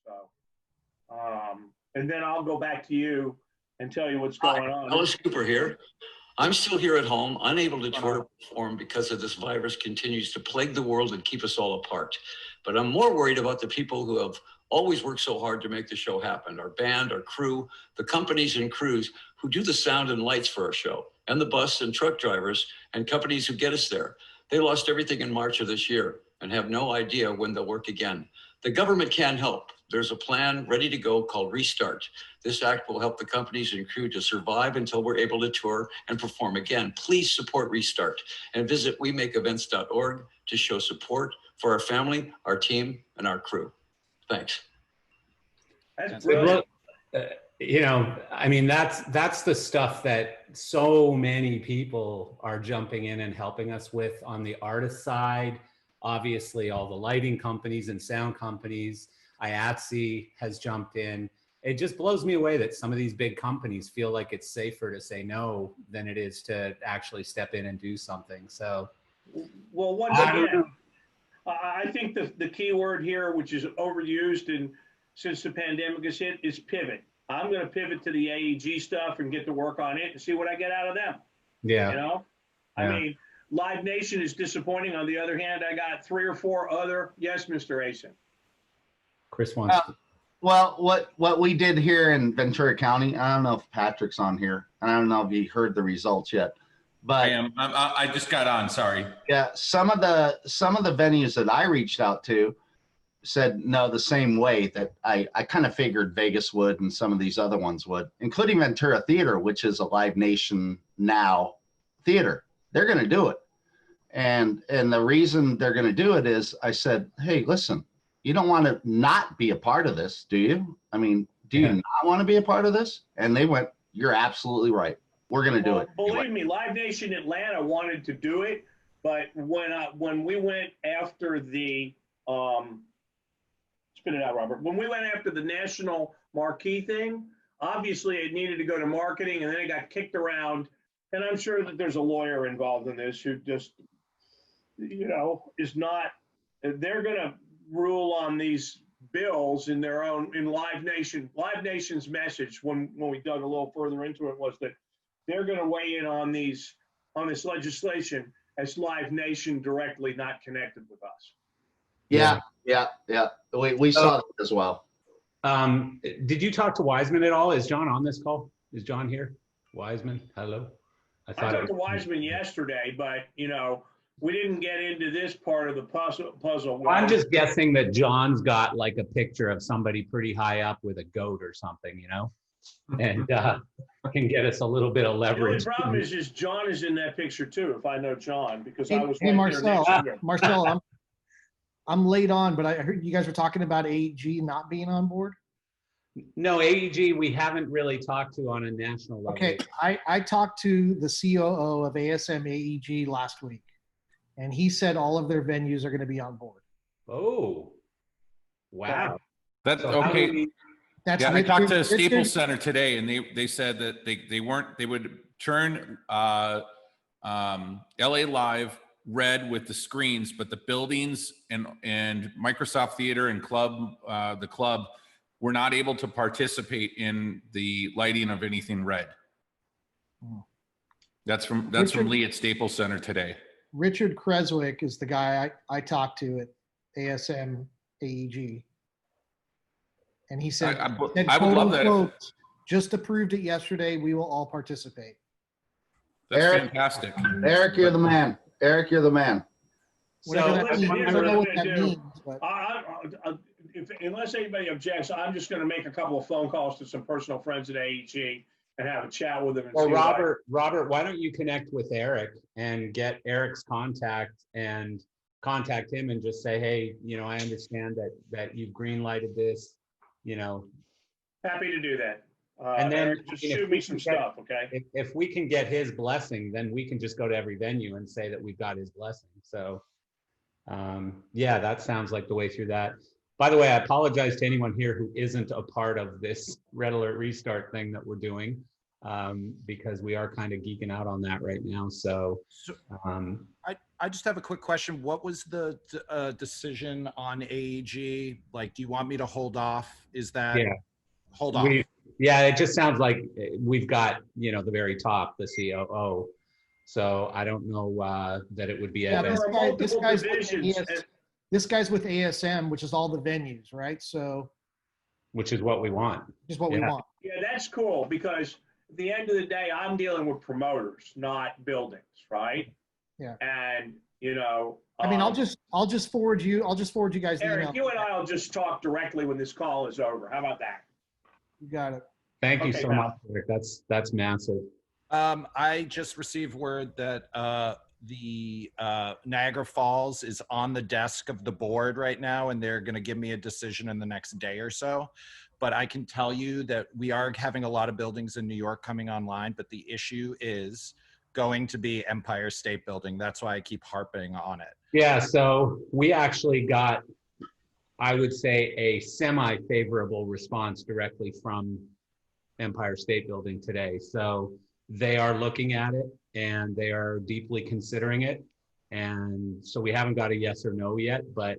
So, and then I'll go back to you and tell you what's going on. Ellis Cooper here. I'm still here at home, unable to tour or perform because of this virus continues to plague the world and keep us all apart. But I'm more worried about the people who have always worked so hard to make the show happen. Our band, our crew, the companies and crews who do the sound and lights for our show, and the bus and truck drivers and companies who get us there. They lost everything in March of this year and have no idea when they'll work again. The government can help. There's a plan ready to go called Restart. This act will help the companies and crew to survive until we're able to tour and perform again. Please support Restart and visit wemakeevents.org to show support for our family, our team, and our crew. Thanks. That's brilliant. You know, I mean, that's the stuff that so many people are jumping in and helping us with on the artist side. Obviously, all the lighting companies and sound companies, IATSE has jumped in. It just blows me away that some of these big companies feel like it's safer to say no than it is to actually step in and do something. So, well, once again, I think the key word here, which is overused and since the pandemic has hit, is pivot. I'm going to pivot to the AEG stuff and get to work on it and see what I get out of them. Yeah. You know, Yeah. I mean, Live Nation is disappointing. On the other hand, I got 3 or 4 other. Yes, Mr. Asen. Chris wants to. Well, what we did here in Ventura County, I don't know if Patrick's on here, and I don't know if he heard the results yet, but I am. I just got on. Sorry. Yeah, some of the venues that I reached out to said no the same way that I kind of figured Vegas would and some of these other ones would, including Ventura Theater, which is a Live Nation now theater. They're going to do it. And the reason they're going to do it is I said, hey, listen, you don't want to not be a part of this, do you? I mean, do you not want to be a part of this? And they went, you're absolutely right. We're going to do it. Believe me, Live Nation Atlanta wanted to do it, but when we went after the spit it out, Robert. When we went after the national marquee thing, obviously it needed to go to marketing, and then it got kicked around. And I'm sure that there's a lawyer involved in this who just, you know, is not. They're going to rule on these bills in their own in Live Nation. Live Nation's message when we dug a little further into it was that they're going to weigh in on this legislation as Live Nation directly, not connected with us. Yeah. We saw that as well. Did you talk to Wiseman at all? Is John on this call? Is John here? Wiseman, hello. I talked to Wiseman yesterday, but you know, we didn't get into this part of the puzzle. I'm just guessing that John's got like a picture of somebody pretty high up with a goat or something, you know, and can get us a little bit of leverage. The only problem is John is in that picture too, if I know John, because I was Hey, right there next to him. Marcel, I'm late on, but I heard you guys were talking about AEG not being on board. No, AEG, we haven't really talked to on a national level. Okay, I talked to the COO of ASM AEG last week, and he said all of their venues are going to be on board. Oh, wow. That's So okay. That's Yeah, I talked to Richard- Staples Center today, and they said that they would turn LA Live red with the screens, but the buildings and Microsoft Theater and the club were not able to participate in the lighting of anything red. That's from Lee at Staples Center today. Richard Creswick is the guy I talked to at ASM AEG. And he said, I would love that. Quote, just approved it yesterday. We will all participate. That's Eric, fantastic. Eric, you're the man. Eric, you're the man. Whatever So, that listen, means. I here's don't know what what I'm that gonna do. means, but Unless anybody objects, I'm just going to make a couple of phone calls to some personal friends at AEG and have a chat with them. And Well, see Robert, why don't you connect with Eric and get Eric's contact and contact him and just say, hey, you know, I understand that you've green lighted this, you know. Happy to do that. And then Eric, just shoot me some stuff, okay? If we can get his blessing, then we can just go to every venue and say that we've got his blessing. So, yeah, that sounds like the way through that. By the way, I apologize to anyone here who isn't a part of this Red Alert Restart thing that we're doing, because we are kind of geeking out on that right now. So, I just have a quick question. What was the decision on AEG? Like, do you want me to hold off? Is that Yeah. hold off? Yeah, it just sounds like we've got, the very top, the COO. So I don't know that it would be Yeah, Ed. this There are guy, multiple with divisions, this guy's with ASM, which is all the venues, right? So, Which is what we want. which is what we Yeah. want. yeah, that's cool because at the end of the day, I'm dealing with promoters, not buildings, right? Yeah. And, I mean, I'll just forward you guys the email. Eric, you and I will just talk directly when this call is over. How about that? You got it. Thank you Okay, so Val. much, Eric. That's massive. I just received word that the Niagara Falls is on the desk of the board right now, and they're going to give me a decision in the next day or so. But I can tell you that we are having a lot of buildings in New York coming online, but the issue is going to be Empire State Building. That's why I keep harping on it. Yeah, so we actually got, I would say, a semi-favorable response directly from Empire State Building today. So they are looking at it and they are deeply considering it. And so we haven't got a yes or no yet, but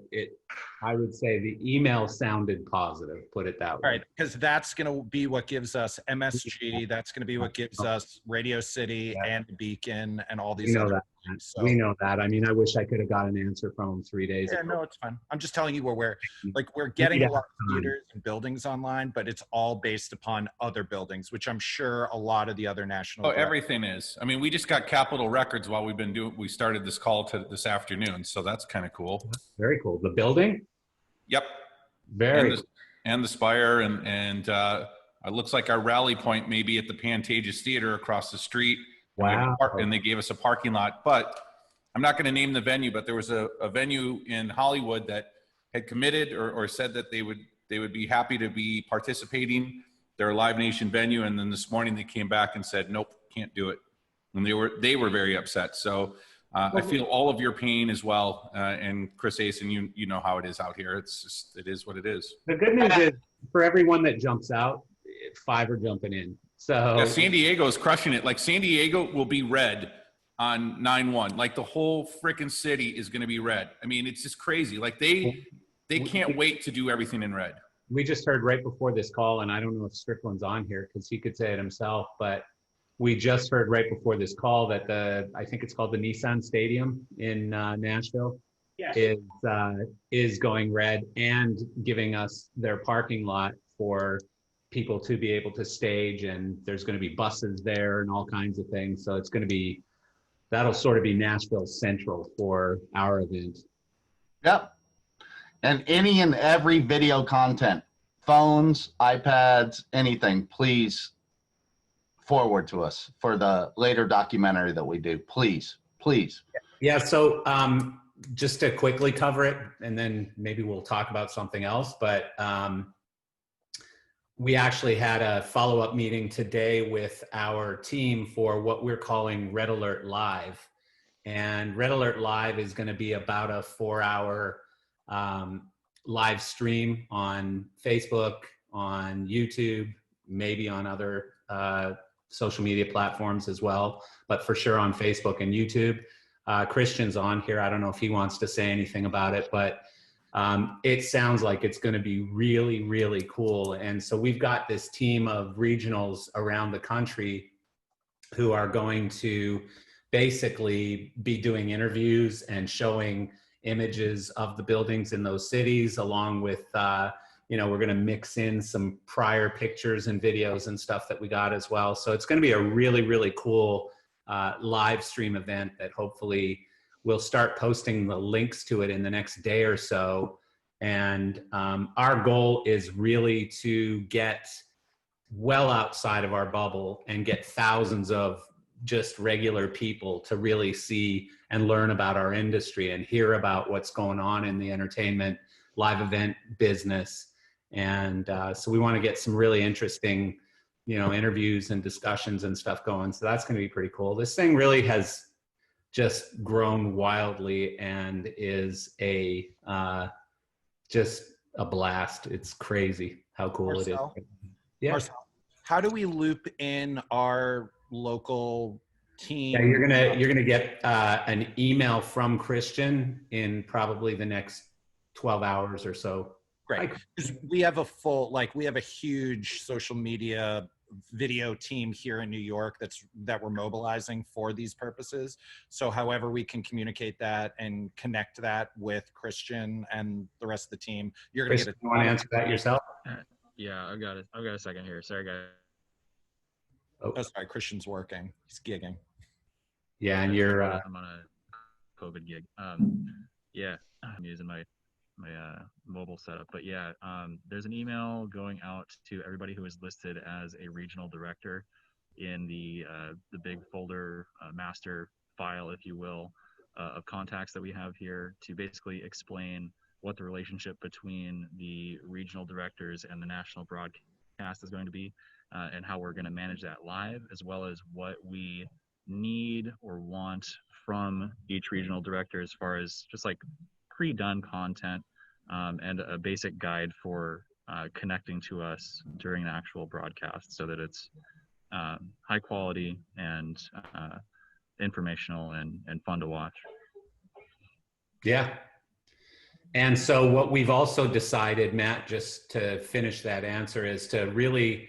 I would say the email sounded positive, put it that way. All right, because that's going to be what gives us MSG. That's going to be what gives us Radio City and Beacon and all these We know other that. things. So, We know that. I mean, I wish I could have got an answer from them 3 days yeah, ago. no, it's fine. I'm just telling you where we're getting Yeah. a lot of theaters and buildings online, but it's all based upon other buildings, which I'm sure a lot of the other national. Oh, everything is. I mean, we just got Capitol Records while we started this call this afternoon. So that's kind of cool. Very cool. The building? Yep. Very And the Spire and it looks like our rally point may be at the Pantages Theater across the street. Wow. And they gave us a parking lot, but I'm not going to name the venue, but there was a venue in Hollywood that had committed or said that they would be happy to be participating. They're a Live Nation venue. And then this morning they came back and said, nope, can't do it. And they were very upset. So I feel all of your pain as well. And Chris Asen, you know how it is out here. It is what it is. The good news is for everyone that jumps out, 5 are jumping in. So Yeah, San Diego is crushing it. Like San Diego will be red on 9/1. Like the whole freaking city is going to be red. I mean, it's just crazy. Like they can't wait to do everything in red. we just heard right before this call, and I don't know if Strickland's on here because he could say it himself, but we just heard right before this call that I think it's called the Nissan Stadium in Nashville Yes. is going red and giving us their parking lot for people to be able to stage, and there's going to be buses there and all kinds of things. So it's going to be, that'll sort of be Nashville Central for our event. Yep. And any and every video content, phones, iPads, anything, please forward to us for the later documentary that we do. Please, please. Yeah, so just to quickly cover it, and then maybe we'll talk about something else, but we actually had a follow-up meeting today with our team for what we're calling Red Alert Live. And Red Alert Live is going to be about a 4-hour live stream on Facebook, on YouTube, maybe on other social media platforms as well, but for sure on Facebook and YouTube. Christian's on here. I don't know if he wants to say anything about it, but it sounds like it's going to be really, really cool. And so we've got this team of regionals around the country who are going to basically be doing interviews and showing images of the buildings in those cities, along with, we're going to mix in some prior pictures and videos and stuff that we got as well. So it's going to be a really, really cool live stream event that hopefully we'll start posting the links to it in the next day or so. And our goal is really to get well outside of our bubble and get thousands of just regular people to really see and learn about our industry and hear about what's going on in the entertainment live event business. And so we want to get some really interesting, interviews and discussions and stuff going. So that's going to be pretty cool. This thing really has just grown wildly and is just a blast. It's crazy how cool it is. Yeah. Marcel, how do we loop in our local team. Yeah, you're gonna get an email from Christian in probably the next 12 hours or so. Great. 'Cause we have we have a huge social media video team here in New York that we're mobilizing for these purposes. So however we can communicate that and connect that with Christian and the rest of the team, you're going to Christian, get you want to answer that yourself? Yeah, I've got it. I've got a second here. Sorry, guys. Oh, sorry, Christian's working. He's gigging. Yeah, and you're I'm on a COVID gig. Yeah, I'm using my mobile setup, but yeah, there's an email going out to everybody who is listed as a regional director in the big folder master file, if you will, of contacts that we have here to basically explain what the relationship between the regional directors and the national broadcast is going to be, and how we're going to manage that live, as well as what we need or want from each regional director as far as just like pre-done content, and a basic guide for connecting to us during the actual broadcast so that it's high quality and informational and fun to watch. Yeah. And so what we've also decided, Matt, just to finish that answer, is to really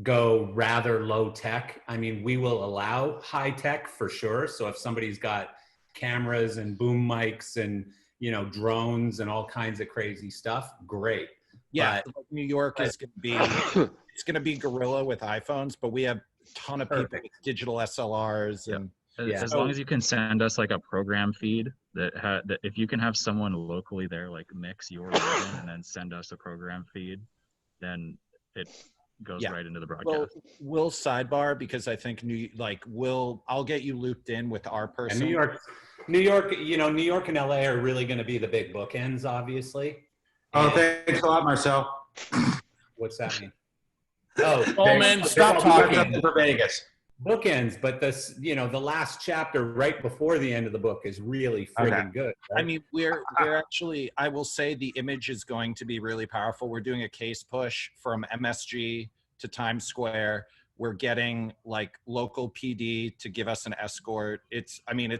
go rather low tech. I mean, we will allow high tech for sure. So if somebody's got cameras and boom mics and, you know, drones and all kinds of crazy stuff, great. Yeah, New York is going to be, it's going to be guerrilla with iPhones, but we have a ton of people with digital SLRs and as long as you can send us like a program feed that if you can have someone locally there like mix your version and then send us a program feed, then it goes right into the broadcast. We'll sidebar because I think I'll get you looped in with our person. And New York, you know, New York and LA are really going to be the big bookends, obviously. Oh, thanks a lot, Marcel. What's that mean? Oh man, stop talking. For Vegas. Bookends, but this, you know, the last chapter right before the end of the book is really friggin' good. Right? I mean, we're actually, I will say the image is going to be really powerful. We're doing a case push from MSG to Times Square. We're getting like local PD to give us an escort. It's going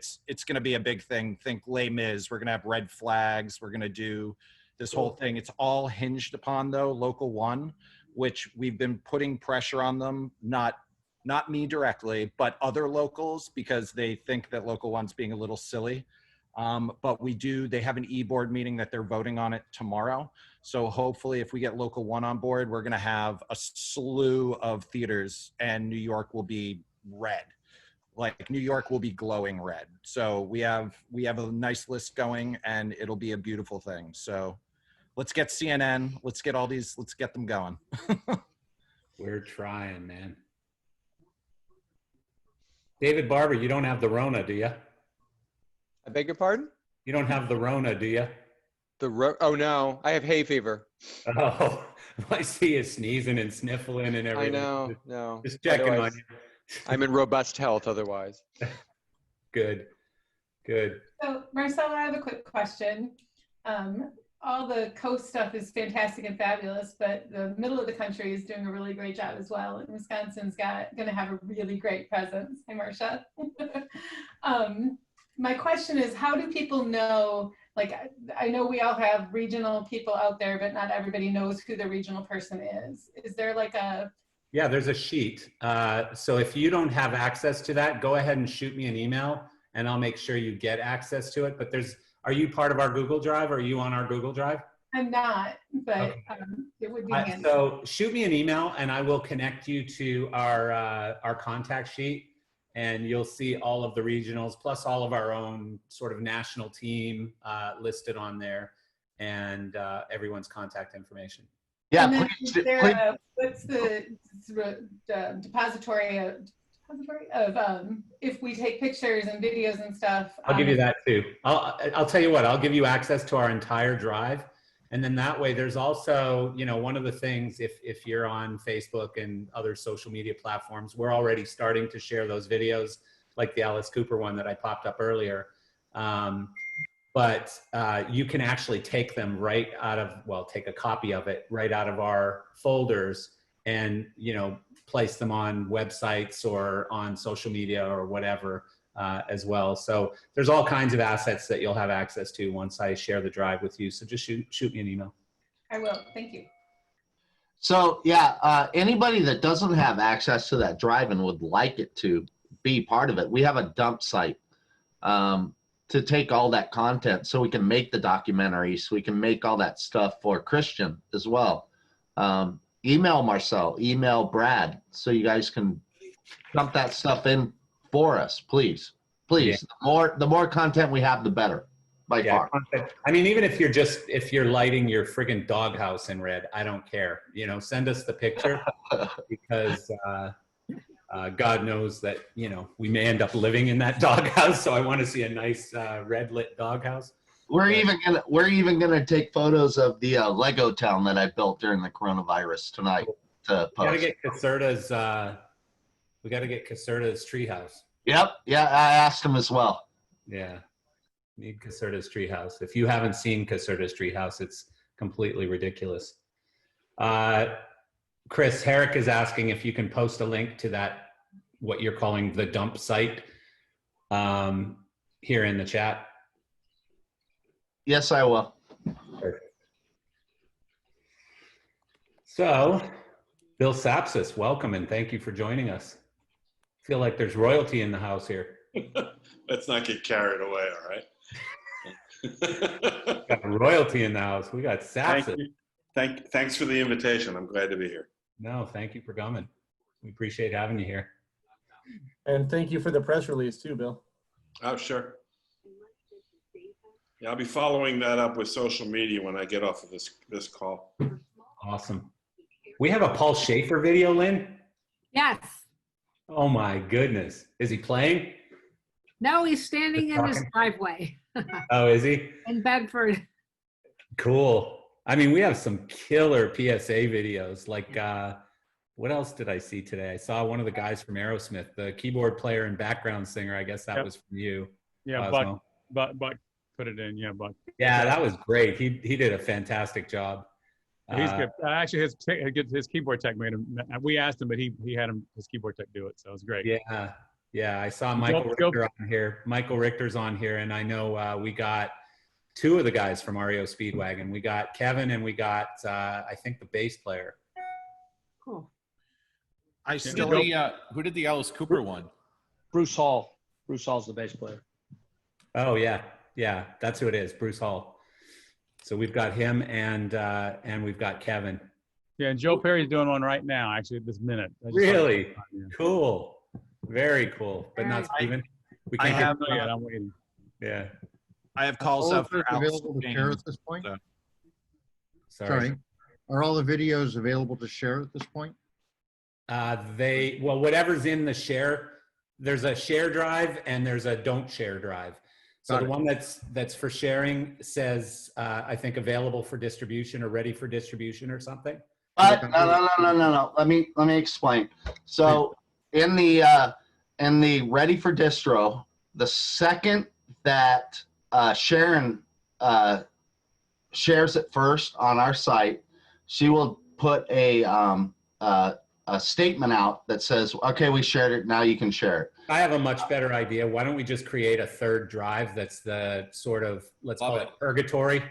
to be a big thing. Think Les Mis. We're going to have red flags. We're going to do this whole thing. It's all hinged upon though Local One, which we've been putting pressure on them, not me directly, but other locals, because they think that Local One's being a little silly. But they have an e-board meeting that they're voting on it tomorrow. So hopefully if we get Local One on board, we're going to have a slew of theaters and New York will be red. Like New York will be glowing red. So we have a nice list going and it'll be a beautiful thing. So let's get CNN, let's get them going. We're trying, man. David Barber, you don't have the Rona, do you? I beg your pardon? You don't have the Rona, do you? Oh no, I have hay fever. Oh, I see you sneezing and sniffling and everything. I know, no. Just checking Otherwise, on you. I'm in robust health otherwise. Good. So Marcella, I have a quick question. All the coast stuff is fantastic and fabulous, but the middle of the country is doing a really great job as well. And Wisconsin's going to have a really great presence. Hi, Marcia. My question is, how do people know, like, I know we all have regional people out there, but not everybody knows who the regional person is. Is there like Yeah, there's a sheet. So if you don't have access to that, go ahead and shoot me an email and I'll make sure you get access to it. But are you part of our Google Drive? Are you on our Google Drive? I'm not, but Okay. It would be handy. So shoot me an email and I will connect you to our contact sheet and you'll see all of the regionals plus all of our own sort of national team listed on there and everyone's contact information. Yeah, And then please, is there please. what's the depository of if we take pictures and videos and stuff? I'll give you that too. I'll tell you what, I'll give you access to our entire drive. And then that way there's also, you know, one of the things, if you're on Facebook and other social media platforms, we're already starting to share those videos like the Alice Cooper one that I popped up earlier. But you can actually take them take a copy of it right out of our folders and, you know, place them on websites or on social media or whatever as well. So there's all kinds of assets that you'll have access to once I share the drive with you. So just shoot me an email. I will. Thank you. So yeah, anybody that doesn't have access to that drive and would like it to be part of it, we have a dump site to take all that content so we can make the documentaries, so we can make all that stuff for Christian as well. Email Marcel, email Brad, so you guys can dump that stuff in for us, please. Please, the more content we have, the better, by far. I mean, even if you're lighting your friggin' doghouse in red, I don't care. You know, send us the picture because God knows that, you know, we may end up living in that doghouse. So I want to see a nice red lit doghouse. We're even gonna take photos of the Lego town that I built during the coronavirus tonight to We gotta post. get Caserta's. We gotta get Caserta's treehouse. Yep, yeah, I asked him as well. Yeah, need Caserta's treehouse. If you haven't seen Caserta's treehouse, it's completely ridiculous. Chris Herrick is asking if you can post a link to that, what you're calling the dump site, here in the chat. Yes, I will. Perfect. So, Bill Sapsis, welcome and thank you for joining us. I feel like there's royalty in the house here. Let's not get carried away, all right? Got royalty in the house. We got Sapsis. Thanks for the invitation. I'm glad to be here. No, thank you for coming. We appreciate having you here. And thank you for the press release too, Bill. Oh, sure. Yeah, I'll be following that up with social media when I get off of this call. Awesome. We have a Paul Schaefer video, Lynn. Yes. Oh my goodness. Is he playing? No, he's standing Just in his talking? driveway Oh, is he? in Bedford. Cool. I mean, we have some killer PSA videos. Like, what else did I see today? I saw one of the guys from Aerosmith, the keyboard player and background singer. I guess that was from you. Yeah, Cosmo. Buck put it in. Yeah, Buck. Yeah, that was great. He did a fantastic job. He's good. Actually, his keyboard tech made him. We asked him, but he had his keyboard tech do it, so it was great. Yeah. I saw Michael Richter on here. Michael Richter's on here, and I know we got two of the guys from REO Speedwagon. We got Kevin, and we got I think the bass player. Cool. I still who did the Alice Cooper one? Bruce Hall. Bruce Hall's the bass player. Oh yeah, that's who it is, Bruce Hall. So we've got him and we've got Kevin. Yeah, and Joe Perry's doing one right now, actually, at this minute. Really? Cool. Very cool. But not Steven. We I can't haven't get yet. I'm waiting. Yeah. I have calls up for available to share at this point. Sorry. Are all the videos available to share at this point? Whatever's in the share, there's a share drive and there's a don't share drive. So the one that's for sharing says, I think available for distribution or ready for distribution or something. No. Let me explain. So in the ready for distro, the second that Sharon shares it first on our site, she will put a statement out that says, okay, we shared it, now you can share it. I have a much better idea. Why don't we just create a third drive that's the sort of, let's call it purgatory,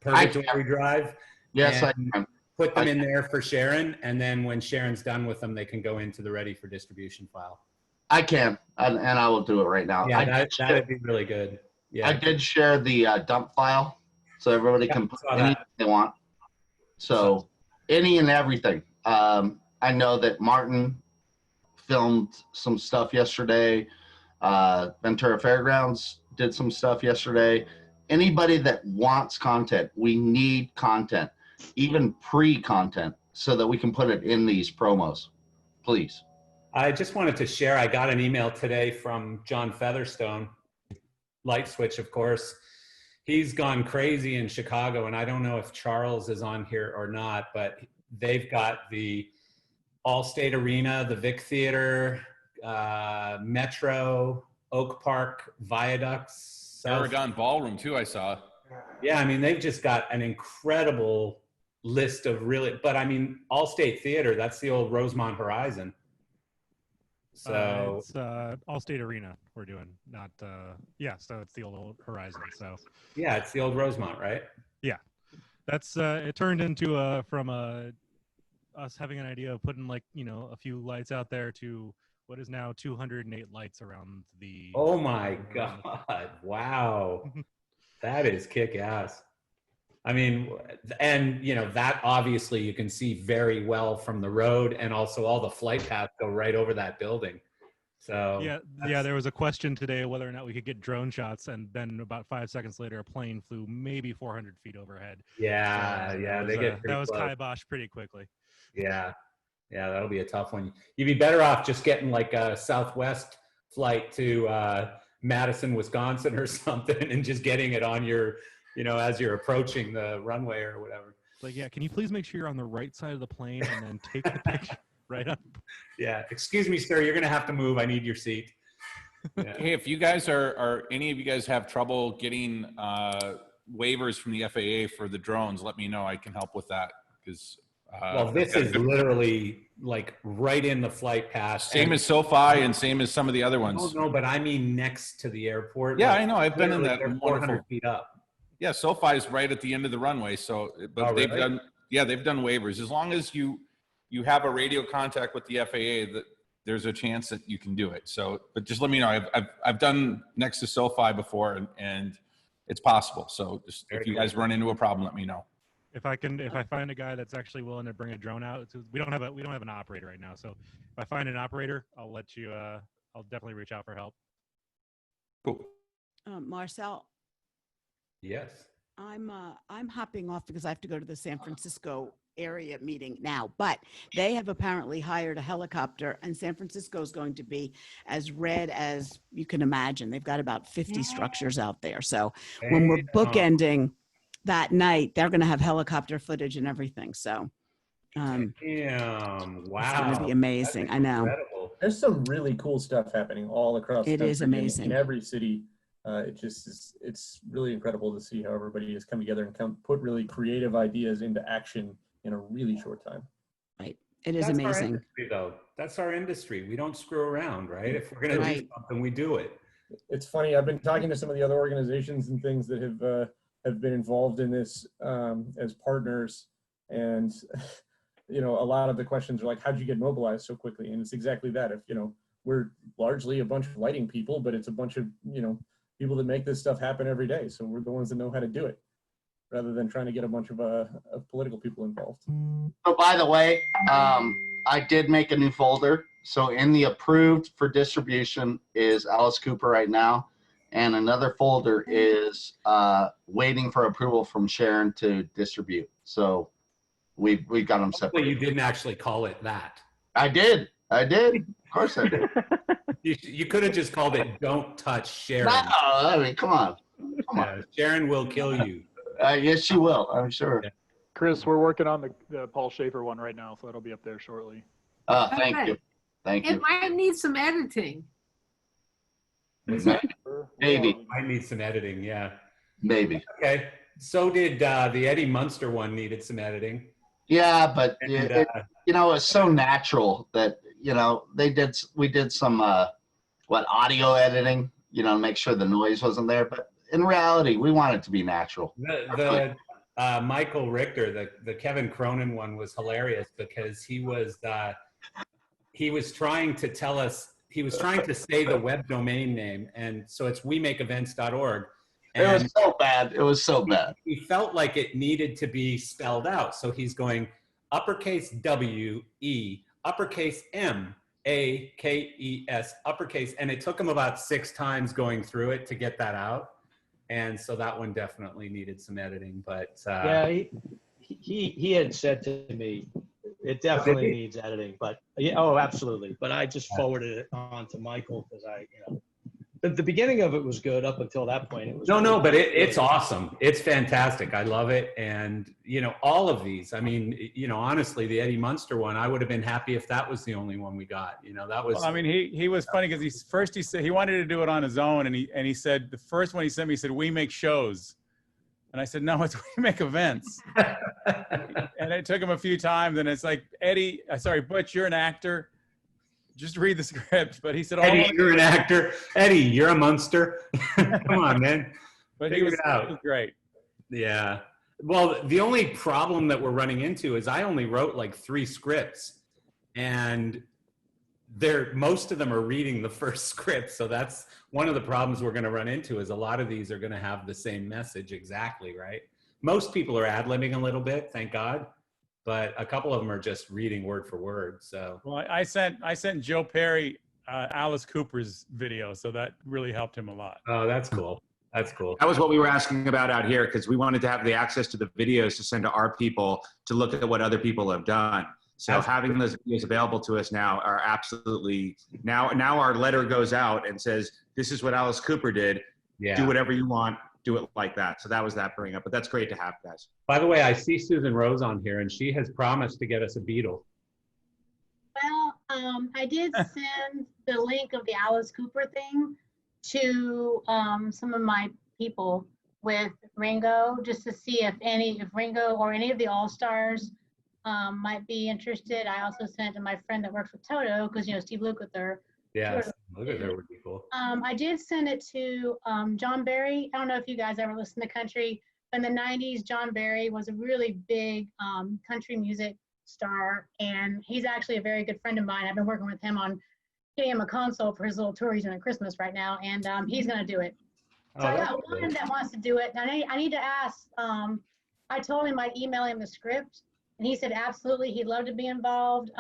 drive. Yes, I and can. Put them in there for Sharon, and then when Sharon's done with them, they can go into the ready for distribution file. I can, and I will do it right now. Yeah, that'd be really good. Yeah, I did share the dump file, so everybody can put anything they want. So any and everything. I know that Martin filmed some stuff yesterday. Ventura Fairgrounds did some stuff yesterday. Anybody that wants content, we need content, even pre-content, so that we can put it in these promos, please. I just wanted to share, I got an email today from John Featherstone, Light Switch, of course. He's gone crazy in Chicago, and I don't know if Charles is on here or not, but they've got the Allstate Arena, the Vic Theater, Metro, Oak Park, Viaducts. Aragon Ballroom too, I saw. Yeah, I mean, they've just got an incredible list of really, but I mean, Allstate Theater, that's the old Rosemont Horizon. So it's Allstate Arena we're doing, not yeah. So it's the old Horizon. So yeah, it's the old Rosemont, right? yeah, that's it turned into from us having an idea of putting like a few lights out there to what is now 208 lights around the. Oh my God! Wow, that is kick ass. I mean, and that obviously you can see very well from the road, and also all the flight paths go right over that building. So yeah, there was a question today whether or not we could get drone shots, and then about 5 seconds later, a plane flew maybe 400 feet overhead. Yeah, So yeah, that was kibosh pretty quickly. Yeah, that'll be a tough one. You'd be better off just getting like a Southwest flight to Madison, Wisconsin, or something, and just getting it on your. As you're approaching the runway or whatever. Like, yeah, can you please make sure you're on the right side of the plane and then take the picture right up? Yeah, excuse me, sir, you're gonna have to move. I need your seat. Yeah. Hey, if you guys are any of you guys have trouble getting waivers from the FAA for the drones, let me know. I can help with that because. Well, this is literally like right in the flight path. Same as SoFi and same as some of the other ones. No, but I mean next to the airport. Yeah, like, I know. I've been in that. 400 feet up. Yeah, SoFi is right at the end of the runway. So, but they've done waivers. As long as you have a radio contact with the FAA, that there's a chance that you can do it. So, but just let me know. I've done next to SoFi before, and it's possible. So, just, if you guys run into a problem, let me know. If I find a guy that's actually willing to bring a drone out, we don't have an operator right now. So, if I find an operator, I'll let you. I'll definitely reach out for help. Cool. Marcel. Yes. I'm hopping off because I have to go to the San Francisco area meeting now, but they have apparently hired a helicopter, and San Francisco is going to be as red as you can imagine. They've got about 50 structures out there. So when we're bookending that night, they're going to have helicopter footage and everything. So damn, wow. It's going to be amazing. I know. There's some really cool stuff happening all across the country. It is amazing. In every city. It's really incredible to see how everybody has come together and put really creative ideas into action in a really short time. Right. It is That's amazing. Our industry, though. That's our industry. We don't screw around, right? If we're going to do something, we do it. It's funny. I've been talking to some of the other organizations and things that have been involved in this as partners, and a lot of the questions are like, how'd you get mobilized so quickly? And it's exactly that. If we're largely a bunch of lighting people, but it's a bunch of people that make this stuff happen every day. So we're the ones that know how to do it, rather than trying to get a bunch of political people involved. Oh, by the way, I did make a new folder. So in the approved for distribution is Alice Cooper right now. And another folder is waiting for approval from Sharon to distribute. So we got them separate. Hopefully you didn't actually call it that. I did. Of course I did. You could have just called it "Don't Touch Sharon." No, I mean, come on. Sharon will kill you. Yes, she will. I'm sure. Yeah. Chris, we're working on the Paul Schaefer one right now, so that'll be up there shortly. Thank Okay. you. Thank you. It might need some editing. Maybe. I need some editing. Yeah. Maybe. Okay. So did the Eddie Munster one needed some editing. Yeah, but And, it's so natural that we did some audio editing, to make sure the noise wasn't there. But in reality, we want it to be natural. The Michael Richter, the Kevin Cronin one was hilarious because he was trying to tell us, he was trying to say the web domain name, and so it's wemakeevents.org. It was so bad. It was so bad. He felt like it needed to be spelled out, so he's going uppercase W E uppercase M A K E S uppercase, and it took him about 6 times going through it to get that out. And so that one definitely needed some editing, but Yeah, he had said to me, it definitely needs editing, but yeah, oh, absolutely. But I just forwarded it on to Michael because the beginning of it was good up until that point. It was no, but it's awesome. It's fantastic. I love it. And, all of these, I mean, honestly, the Eddie Munster one, I would have been happy if that was the only one we got. That was. Well, I mean, he was funny because he said he wanted to do it on his own, and he said the first one he sent me said, "We make shows," And I said, no, it's We Make Events. And it took him a few times, and it's like, Eddie, sorry, Butch, you're an actor. Just read the script. But he said, Eddie, you're an actor. Eddie, you're a monster. Come on, man. But Figure he was, it out. it was great. Yeah. Well, the only problem that we're running into is I only wrote like 3 scripts, and most of them are reading the first script. So that's one of the problems we're going to run into, is a lot of these are going to have the same message exactly, right? Most people are ad-libbing a little bit, thank God, but a couple of them are just reading word for word. So Well, I sent Joe Perry Alice Cooper's video, so that really helped him a lot. Oh, that's cool. That's cool. That was what we were asking about out here, because we wanted to have the access to the videos to send to our people to look at what other people have done. So having those videos available to us now are absolutely, now our letter goes out and says, this is what Alice Cooper did. Yeah. Do whatever you want. Do it like that. So that was that bring up, but that's great to have, guys. By the way, I see Susan Rose on here, and she has promised to get us a Beetle. Well, I did send the link of the Alice Cooper thing to some of my people with Ringo, just to see if Ringo or any of the All-Stars might be interested. I also sent it to my friend that works with Toto, because, Steve Lukather. Yes, look at her would be cool. I did send it to John Barry. I don't know if you guys ever listened to country. In the 90s, John Barry was a really big country music star, and he's actually a very good friend of mine. I've been working with him on getting him a console for his little tour he's doing at Christmas right now, and he's going to do it. So I got one that wants to do it. And I need to ask, I told him I'd email him the script, and he said absolutely, he'd love to be involved.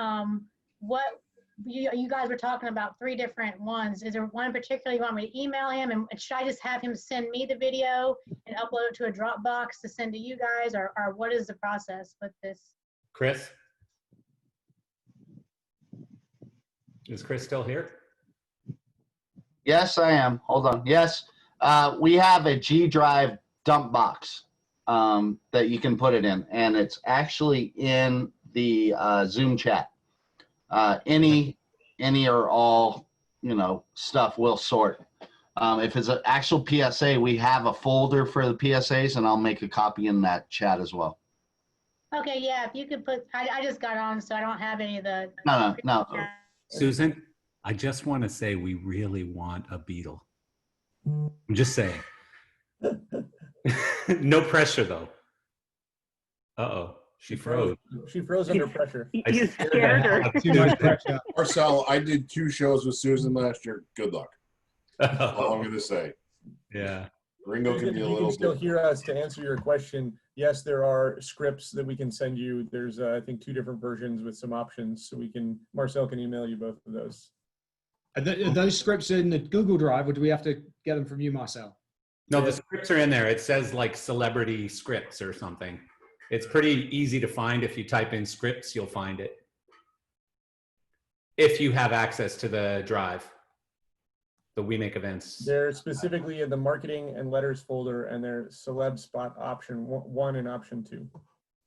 What you guys were talking about 3 different ones. Is there one in particular you want me to email him, and should I just have him send me the video and upload it to a Dropbox to send to you guys, or what is the process with this? Chris? Is Chris still here? Yes, I am. Hold on. Yes, we have a G Drive dump box that you can put it in, and it's actually in the Zoom chat. Any or all, stuff will sort. If it's an actual PSA, we have a folder for the PSAs, and I'll make a copy in that chat as well. Okay, yeah, if you could put, I just got on, so I don't have any of the. No. Susan, I just want to say we really want a Beetle. I'm just saying. No pressure, though. Uh-oh. She froze. She froze under pressure. You scared her. Too much pressure. Marcel, I did 2 shows with Susan last year. Good luck. That's all I'm going to say. Yeah. Ringo can be a You little can still bit. hear us. To answer your question, yes, there are scripts that we can send you. There's, I think, 2 different versions with some options. So Marcel can email you both of those. Are those scripts in the Google Drive, or do we have to get them from you, Marcel? No, the scripts are in there. It says like celebrity scripts or something. It's pretty easy to find. If you type in scripts, you'll find it. If you have access to the drive, the We Make Events. They're specifically in the marketing and letters folder, and they're celeb spot option 1 and option 2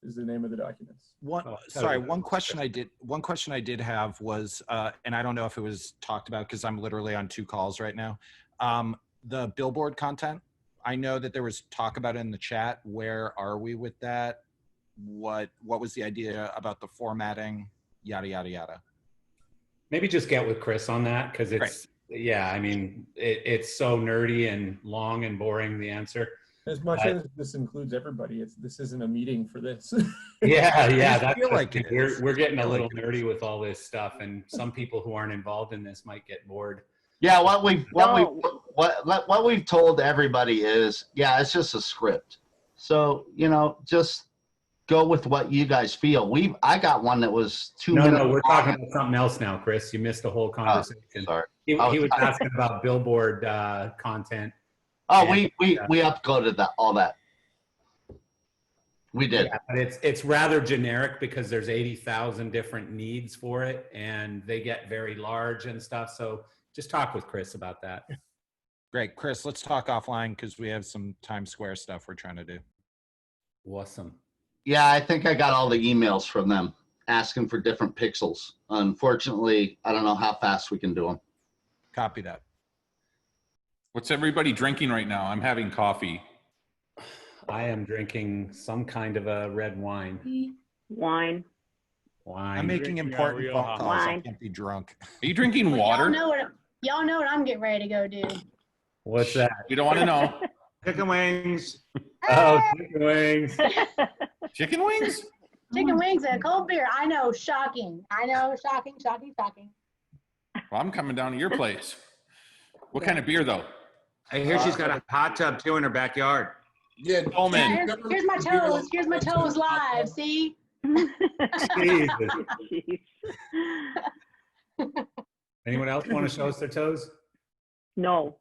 is the name of the documents. One question I did have was, and I don't know if it was talked about because I'm literally on 2 calls right now. The billboard content, I know that there was talk about it in the chat. Where are we with that? What was the idea about the formatting, yada, yada, yada? Maybe just get with Chris on that, because it's, yeah, I mean, it's so nerdy and long and boring, the answer. As much as this includes everybody, this isn't a meeting for this. Yeah, I that's feel the like thing. it is. We're getting I a feel little like it nerdy with all this stuff, and some people who aren't involved in this might get bored. Yeah, what we've told everybody is, yeah, it's just a script. So, just go with what you guys feel. I got one that was 2 minutes. No, we're talking about something else now, Chris. You missed the whole conversation. Sorry. He was asking about billboard content. Oh, we uploaded all that. We did. Yeah, but it's rather generic because there's 80,000 different needs for it, and they get very large and stuff. So just talk with Chris about that. Great, Chris, let's talk offline because we have some Times Square stuff we're trying to do. Awesome. Yeah, I think I got all the emails from them asking for different pixels. Unfortunately, I don't know how fast we can do them. Copy that. What's everybody drinking right now? I'm having coffee. I am drinking some kind of a red wine. Wine. Wine. I'm making important phone calls. I Wine. can't be drunk. Are you drinking Well, water? y'all know what I'm getting ready to go do. What's that? We don't want to know. Chicken wings. Oh, chicken wings. Chicken wings? Chicken wings and a cold beer. I know, shocking. I know, shocking. Well, I'm coming down to your place. What kind of beer, though? I hear she's got a hot tub too in her backyard. Yeah, Coleman. Here's my toes. Here's my toes live. See? Anyone else want to show us their toes? No,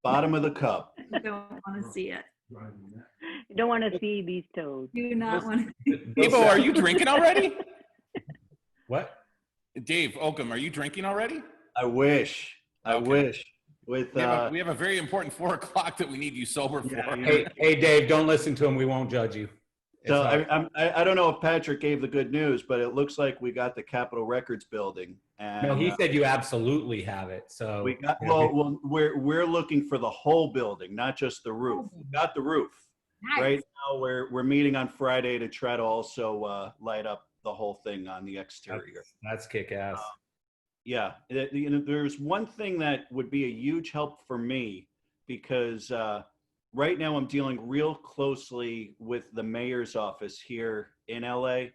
Bottom of the cup. I don't want to see it. you don't want to see these toes. Do not want to. Devo, are you drinking already? What? Dave Oakham, are you drinking already? I wish. I wish. With We have a very important 4 o'clock that we need you sober for. Hey, Dave, don't listen to him. We won't judge you. It's So all right. I don't know if Patrick gave the good news, but it looks like we got the Capitol Records building. And No, he said you absolutely have it. So we got well we're looking for the whole building, not just the roof. Not the roof. Nice. Right now we're meeting on Friday to try to also light up the whole thing on the exterior. That's kick ass. Yeah, there's one thing that would be a huge help for me because right now I'm dealing real closely with the mayor's office here in LA,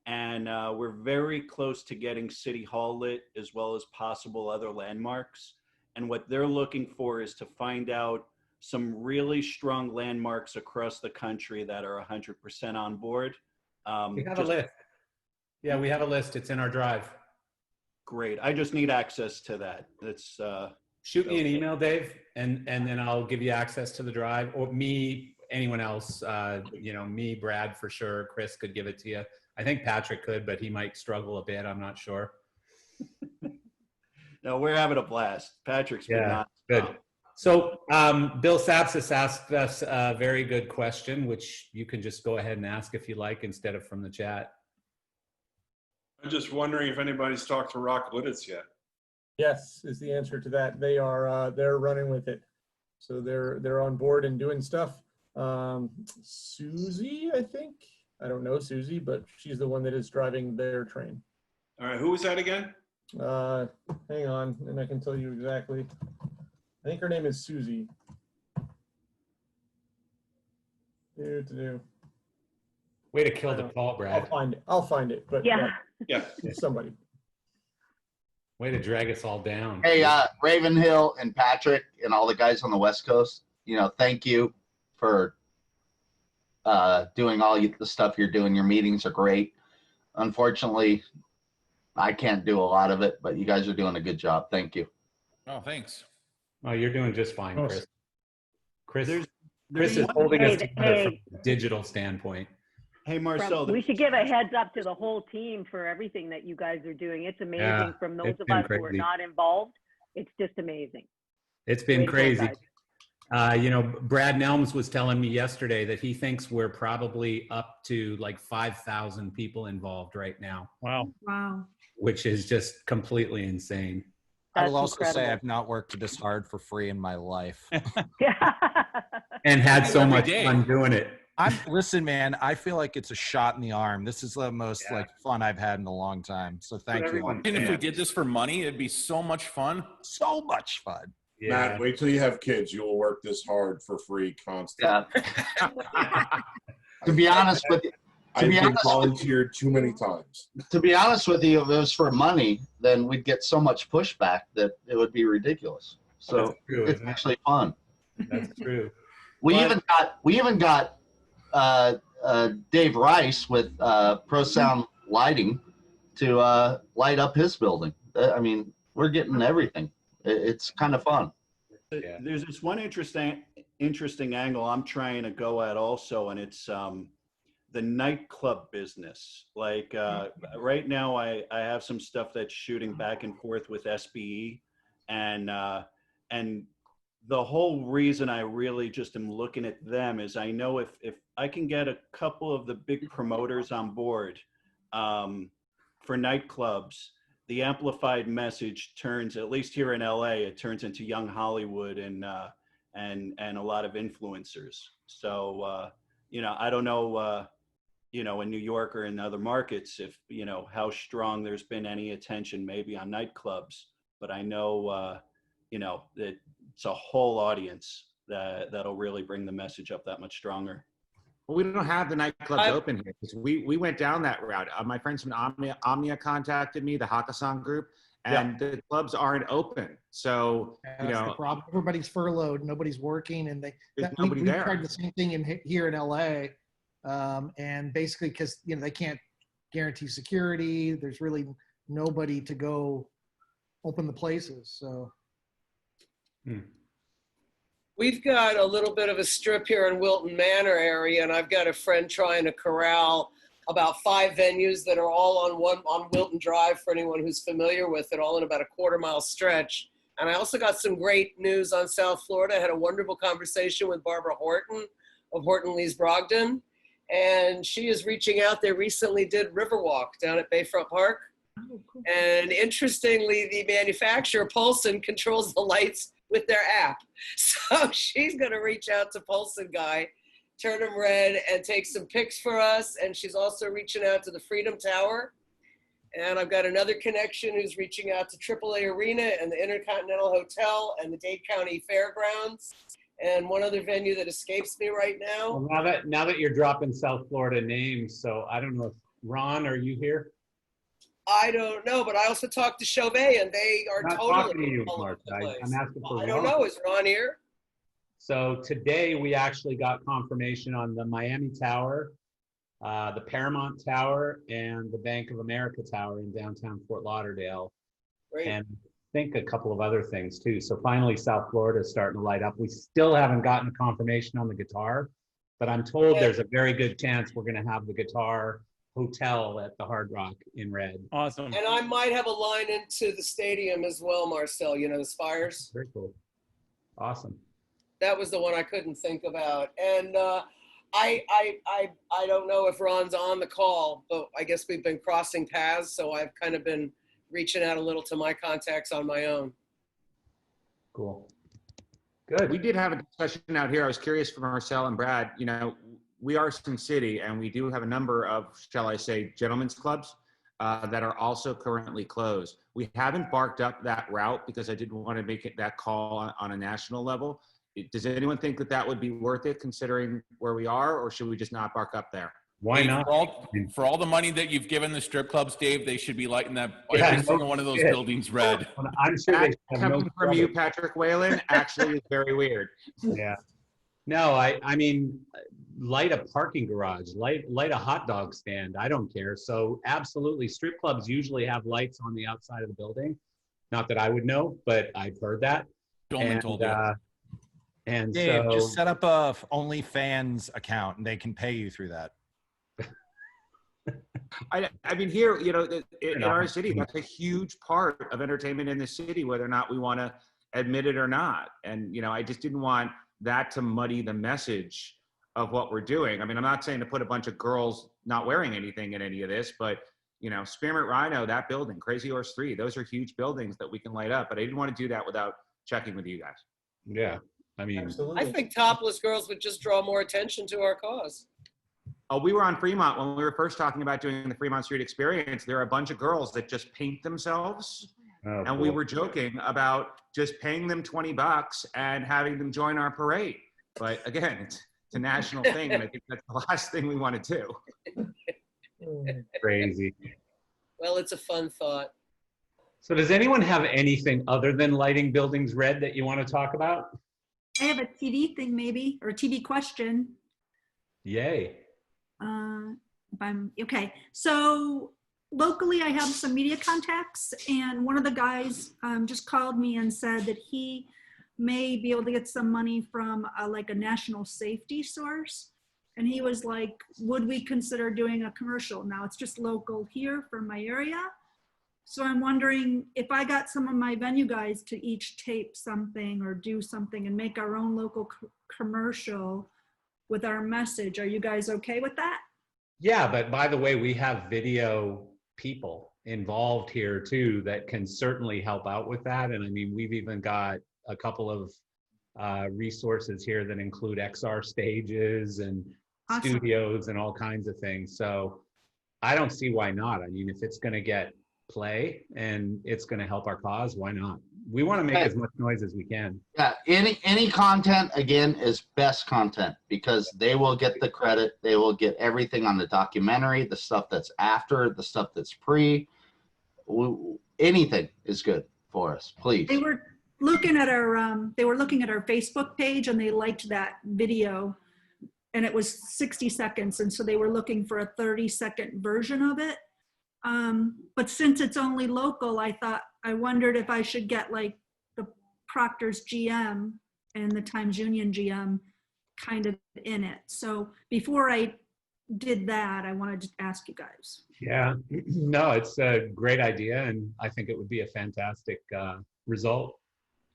and we're very close to getting City Hall lit as well as possible other landmarks. And what they're looking for is to find out some really strong landmarks across the country that are 100% on board. We have a list. Yeah, we have a list. It's in our drive. Great. I just need access to that. It's Shoot me an email, Dave, and then I'll give you access to the drive, or me, anyone else. Me, Brad, for sure. Chris could give it to you. I think Patrick could, but he might struggle a bit. I'm not sure. No, we're having a blast. Patrick's been on. Good. So Bill Sapsis asked us a very good question, which you can just go ahead and ask if you like instead of from the chat. I'm just wondering if anybody's talked to Rock Lidditz yet. Yes, is the answer to that. They are they're running with it, so they're on board and doing stuff. Susie, I think. I don't know Susie, but she's the one that is driving their train. All right, who was that again? Hang on, and I can tell you exactly. I think her name is Susie. Way to kill the call, Brad. I'll find it. But Yeah. it's somebody. Way to drag us all down. Hey, Ravenhill and Patrick and all the guys on the West Coast, thank you for doing all the stuff you're doing. Your meetings are great. Unfortunately, I can't do a lot of it, but you guys are doing a good job. Thank you. Oh, thanks. Oh, you're doing just fine, Oh, Chris. Chris is holding us together from a digital standpoint. Hey, Marcel. We should give a heads up to the whole team for everything that you guys are doing. It's amazing. Yeah, From those it's of been us who are crazy. not involved, it's just amazing. It's been Way to go, crazy. guys. Brad Nelms was telling me yesterday that he thinks we're probably up to like 5,000 people involved right now. Wow. Wow. Which is just completely insane. I will also say I've not worked this hard for free in my life. And had so Every much day. fun doing it. Listen, man, I feel like it's a shot in the arm. This is the most fun I've had in a long time. So thank you. And if we did this for money, it'd be so much fun. So much fun. Matt, wait till you have kids. You will work this hard for free constantly. To be honest with you, I've been volunteered too many times. To be honest with you, if it was for money, then we'd get so much pushback that it would be ridiculous. So That's true, it's isn't it? actually fun. That's true. We even got Dave Rice with Pro Sound Lighting to light up his building. I mean, we're getting everything. It's kind of fun. There's this one interesting angle I'm trying to go at also, and it's the nightclub business. Like right now, I have some stuff that's shooting back and forth with SBE, and the whole reason I really just am looking at them is I know if I can get a couple of the big promoters on board for nightclubs, the amplified message turns, at least here in LA, it turns into young Hollywood and a lot of influencers. So I don't know, in New York or in other markets, if, how strong there's been any attention maybe on nightclubs, but I know, that it's a whole audience that'll really bring the message up that much stronger. Well, we don't have the nightclubs open here because we went down that route. My friends from Omnia contacted me, the Hakkasan group, and the clubs aren't open. So, That's the problem. Everybody's furloughed, nobody's working, and nobody we there. tried the same thing here in LA, and basically because they can't guarantee security. There's really nobody to go open the places. So. We've got a little bit of a strip here in Wilton Manor area, and I've got a friend trying to corral about 5 venues that are all on Wilton Drive for anyone who's familiar with it, all in about a quarter-mile stretch. And I also got some great news on South Florida. I had a wonderful conversation with Barbara Horton of Horton Lees Brogdon, and she is reaching out. They recently did Riverwalk down at Bayfront Park. Oh, cool. And interestingly, the manufacturer, Polson, controls the lights with their app. So she's going to reach out to Polson guy, turn him red, and take some pics for us. And she's also reaching out to the Freedom Tower. And I've got another connection who's reaching out to AAA Arena and the Intercontinental Hotel and the Dade County Fairgrounds. And one other venue that escapes me right now. Well, now that you're dropping South Florida names, so I don't know if Ron, are you here? I don't know, but I also talked to Chauvet, and they are Not totally talking to you, all Mark. over the place. I'm asking for I don't Ron. know. Is Ron here? So today we actually got confirmation on the Miami Tower, the Paramount Tower, and the Bank of America Tower in downtown Fort Lauderdale. Great. And I think a couple of other things too. So finally South Florida is starting to light up. We still haven't gotten a confirmation on the guitar, but I'm told there's a very good chance we're going to have the Guitar Hotel at the Hard Rock in red. Awesome. And I might have a line into the stadium as well, Marcel. You know, the Spires. Very cool. Awesome. That was the one I couldn't think about. And I don't know if Ron's on the call, but I guess we've been crossing paths, so I've kind of been reaching out a little to my contacts on my own. Cool. Good. We did have a discussion out here. I was curious for Marcel and Brad. We are Sin City, and we do have a number of, shall I say, gentlemen's clubs that are also currently closed. We haven't barked up that route because I didn't want to make it that call on a national level. Does anyone think that that would be worth it considering where we are, or should we just not bark up there? Why Dave, not? For all the money that you've given the strip clubs, Dave, they should be lighting that Yeah, every no single one of those shit. buildings red. I'm sure they That have coming no from trouble. you, Patrick Whalen, actually is very weird. Yeah. No, I mean, light a parking garage, light a hot dog stand. I don't care. So absolutely, strip clubs usually have lights on the outside of the building. Not that I would know, but I've heard that. Dolman told you. And Dave, so just set up a OnlyFans account and they can pay you through that. I mean, here, in our city, that's a huge part of entertainment in the city, whether or not we want to admit it or not. And, I just didn't want that to muddy the message of what we're doing. I mean, I'm not saying to put a bunch of girls not wearing anything in any of this, but, Spearmint Rhino, that building, Crazy Horse 3, those are huge buildings that we can light up. But I didn't want to do that without checking with you guys. Yeah. I mean, I think topless girls would just draw more attention to our cause. Oh, we were on Fremont when we were first talking about doing the Fremont Street Experience. There are a bunch of girls that just paint themselves. Oh, and we were joking about just paying them $20 and having them join our parade. But again, it's a national thing, and I think that's the last thing we want to do. crazy. Well, it's a fun thought. So does anyone have anything other than lighting buildings red that you want to talk about? I have a TV thing maybe, or a TV question. Yay. If I'm okay. So locally, I have some media contacts, and one of the guys just called me and said that he may be able to get some money from like a national safety source. And he was like, would we consider doing a commercial? Now it's just local here from my area. So I'm wondering if I got some of my venue guys to each tape something or do something and make our own local commercial with our message. Are you guys okay with that? Yeah, but by the way, we have video people involved here too that can certainly help out with that. And I mean, we've even got a couple of resources here that include XR stages and Awesome. studios and all kinds of things. So I don't see why not. I mean, if it's going to get play and it's going to help our cause, why not? We want to make as much noise as we can. Yeah, any content again is best content because they will get the credit. They will get everything on the documentary, the stuff that's after, the stuff that's pre. Anything is good for us. Please. They were looking at our Facebook page and they liked that video, and it was 60 seconds, and so they were looking for a 30-second version of it. But since it's only local, I wondered if I should get like the Proctor's GM and the Times Union GM kind of in it. So before I did that, I wanted to ask you guys. Yeah, no, it's a great idea, and I think it would be a fantastic result.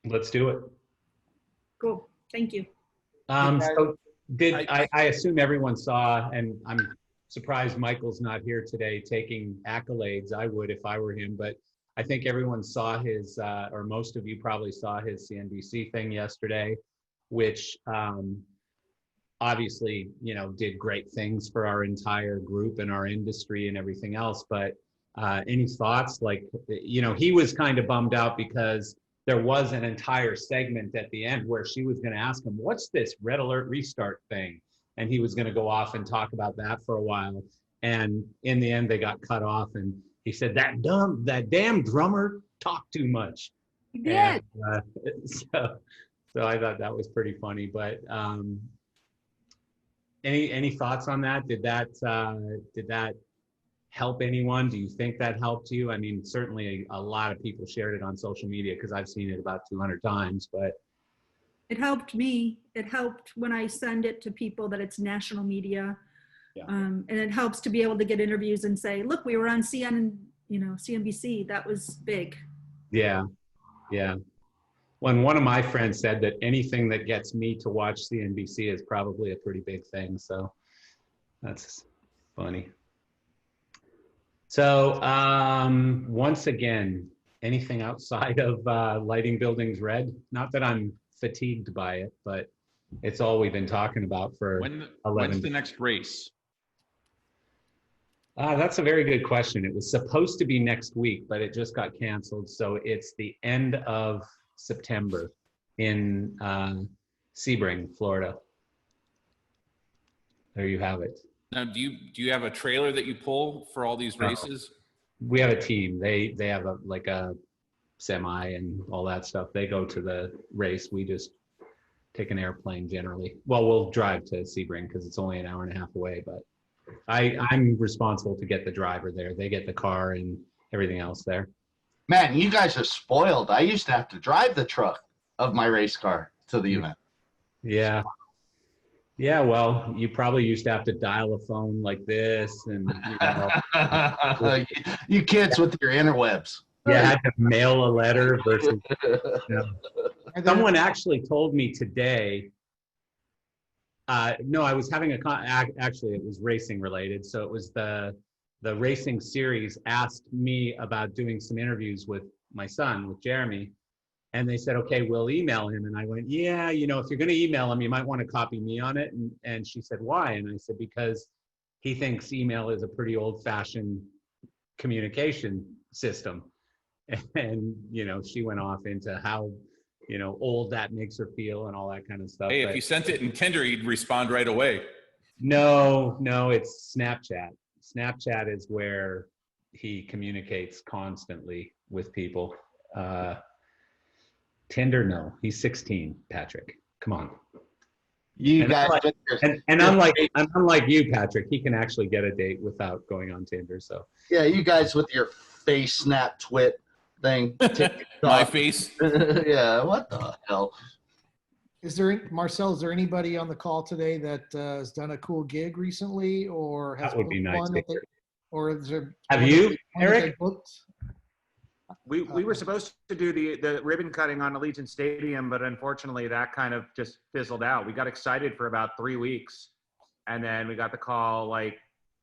Let's do it. Cool. Thank you. So I assume everyone saw, and I'm surprised Michael's not here today taking accolades. I would if I were him, but I think everyone saw his, or most of you probably saw his CNBC thing yesterday, which obviously, did great things for our entire group and our industry and everything else. But any thoughts? Like, he was kind of bummed out because there was an entire segment at the end where she was going to ask him, what's this red alert restart thing? And he was going to go off and talk about that for a while. And in the end, they got cut off. And he said, that damn drummer talked too much. He did. And, so I thought that was pretty funny. But any thoughts on that? Did that help anyone? Do you think that helped you? I mean, certainly a lot of people shared it on social media because I've seen it about 200 times, but. It helped me. It helped when I send it to people that it's national media. Yeah. And it helps to be able to get interviews and say, look, we were on CNBC. That was big. Yeah. Yeah. When one of my friends said that anything that gets me to watch CNBC is probably a pretty big thing. So that's funny. So once again, anything outside of lighting buildings red? Not that I'm fatigued by it, but it's all we've been talking about for 11. When's the next race? That's a very good question. It was supposed to be next week, but it just got canceled. So it's the end of September in Sebring, Florida. There you have it. Now, do you have a trailer that you pull for all these races? We have a team. They have a semi and all that stuff. They go to the race. We just take an airplane generally. Well, we'll drive to Sebring because it's only an hour and a half away, but I'm responsible to get the driver there. They get the car and everything else there. Man, you guys are spoiled. I used to have to drive the truck of my race car to the event. Yeah. Yeah, well, you probably used to have to dial a phone like this and you kids with your interwebs. Yeah, I had to mail a letter versus someone actually told me today. No, I was having actually it was racing related. So it was the racing series asked me about doing some interviews with my son, with Jeremy. And they said, okay, we'll email him. And I went, yeah, if you're going to email him, you might want to copy me on it. And she said, why? And I said, because he thinks email is a pretty old fashioned communication system. And, she went off into how, old that makes her feel and all that kind of stuff. Hey, but if you sent it in Tinder, he'd respond right away. No, it's Snapchat. Snapchat is where he communicates constantly with people. Tinder, no. He's 16, Patrick. Come on. Unlike you, Patrick, he can actually get a date without going on Tinder. So yeah, you guys with your face snap twit thing. My face. Yeah, what the hell? Marcel, is there anybody on the call today that has done a cool gig recently, or has that would be nice one to that hear. or is there? Have you, Eric? We were supposed to do the ribbon cutting on Allegiant Stadium, but unfortunately that kind of just fizzled out. We got excited for about 3 weeks, and then we got the call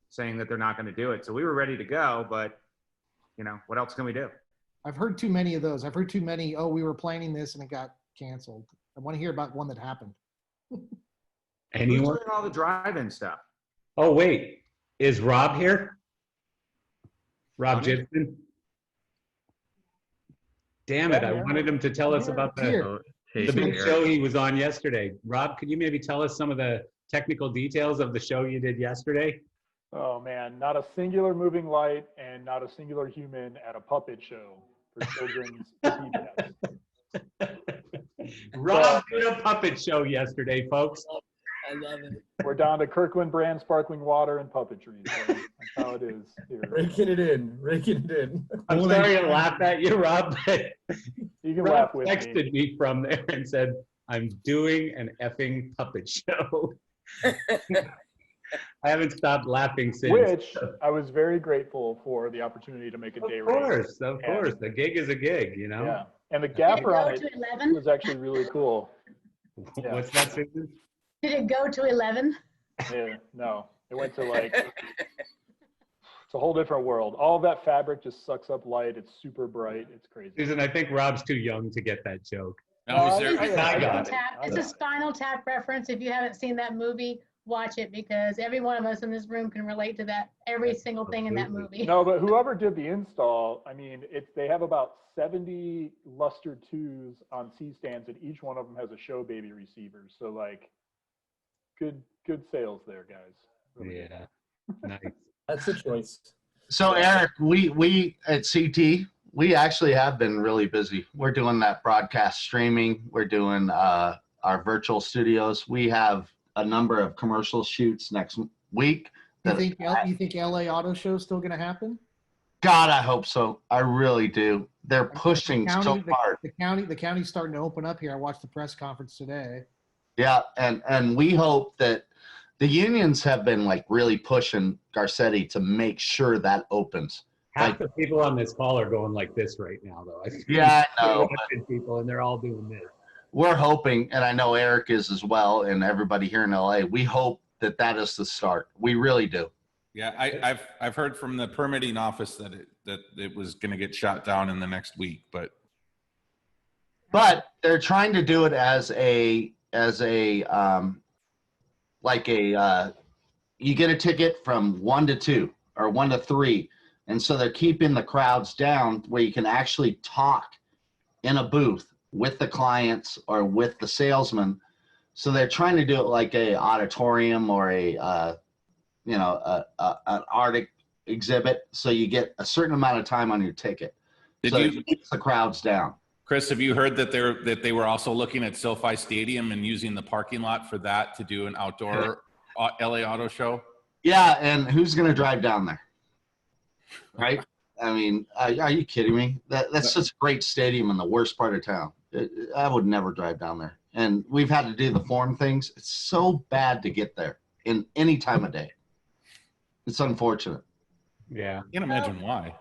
saying that they're not going to do it. So we were ready to go, but what else can we do? I've heard too many of those. I've heard too many. Oh, we were planning this and it got canceled. I want to hear about one that happened. Who's Anyone? doing all the drive-in stuff? Oh, wait. Is Rob here? Rob Johnny? Gibson? Damn it. I wanted him to tell us about the big show he was on yesterday. Rob, could you maybe tell us some of the technical details of the show you did yesterday? Oh man, not a singular moving light and not a singular human at a puppet show for children's PBS. Rob did a puppet show yesterday, folks. I love it. We're down to Kirkland brand sparkling water and puppetry. So that's how it is here. Raking it in, raking it in. I'm sorry to laugh at you, Rob, but You can Rob laugh with texted me from there and said, I'm doing an effing puppet show. I haven't stopped laughing since. Which I was very grateful for the opportunity to make a day Of rate. course, of course. The gig is a gig, you know? Yeah. And the gaffer Go on to it 11? was actually really cool. Yeah. What's that, Susan? Did it go to 11? Yeah, no. It went to like, it's a whole different world. All of that fabric just sucks up light. It's super bright. It's crazy. Susan, I think Rob's too young to get that joke. Now, is there, I got it. It's a Spinal Tap reference. If you haven't seen that movie, watch it because every one of us in this room can relate to that, every single thing in that movie. No, but whoever did the install, I mean, they have about 70 Luster 2s on C-stands, and each one of them has a show baby receiver. So like, good sales there, guys. Really Yeah, nice. That's the choice. So Eric, we at CT, we actually have been really busy. We're doing that broadcast streaming. We're doing our virtual studios. We have a number of commercial shoots next week. You think LA Auto Show is still going to happen? God, I hope so. I really do. They're pushing so hard. The county's starting to open up here. I watched the press conference today. Yeah, and we hope that the unions have been like really pushing Garcetti to make sure that opens. Half the people on this call are going like this right now, though. Yeah, I know. Watching people, and they're all doing this. We're hoping, and I know Eric is as well, and everybody here in LA. We hope that that is the start. We really do. yeah, I've heard from the permitting office that it was going to get shot down in the next week, but they're trying to do it as a you get a ticket from 1 to 2 or 1 to 3, and so they're keeping the crowds down where you can actually talk in a booth with the clients or with the salesman. So they're trying to do it like a auditorium or an art exhibit. So you get a certain amount of time on your ticket. It keeps the crowds down. Chris, have you heard that they were also looking at SoFi Stadium and using the parking lot for that to do an outdoor LA Auto Show? Yeah, and who's going to drive down there? Right? I mean, are you kidding me? That's such a great stadium in the worst part of town. I would never drive down there. And we've had to do the form things. It's so bad to get there in any time of day. It's unfortunate. Yeah. I can't imagine why.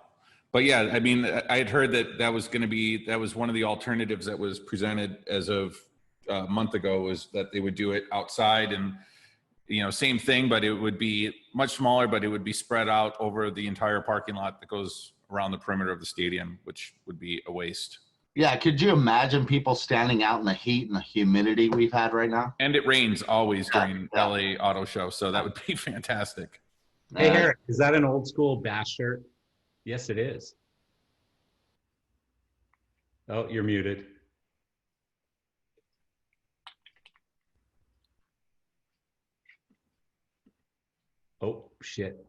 But yeah, I mean, I had heard that was one of the alternatives that was presented as of a month ago, was that they would do it outside, and same thing, but it would be much smaller, but it would be spread out over the entire parking lot that goes around the perimeter of the stadium, which would be a waste. Yeah, could you imagine people standing out in the heat and the humidity we've had right now? And it rains always during LA Auto Show, so that would be fantastic. Hey, Eric, is that an old school Bash shirt? Yes, it is. Oh, you're muted. Oh, shit.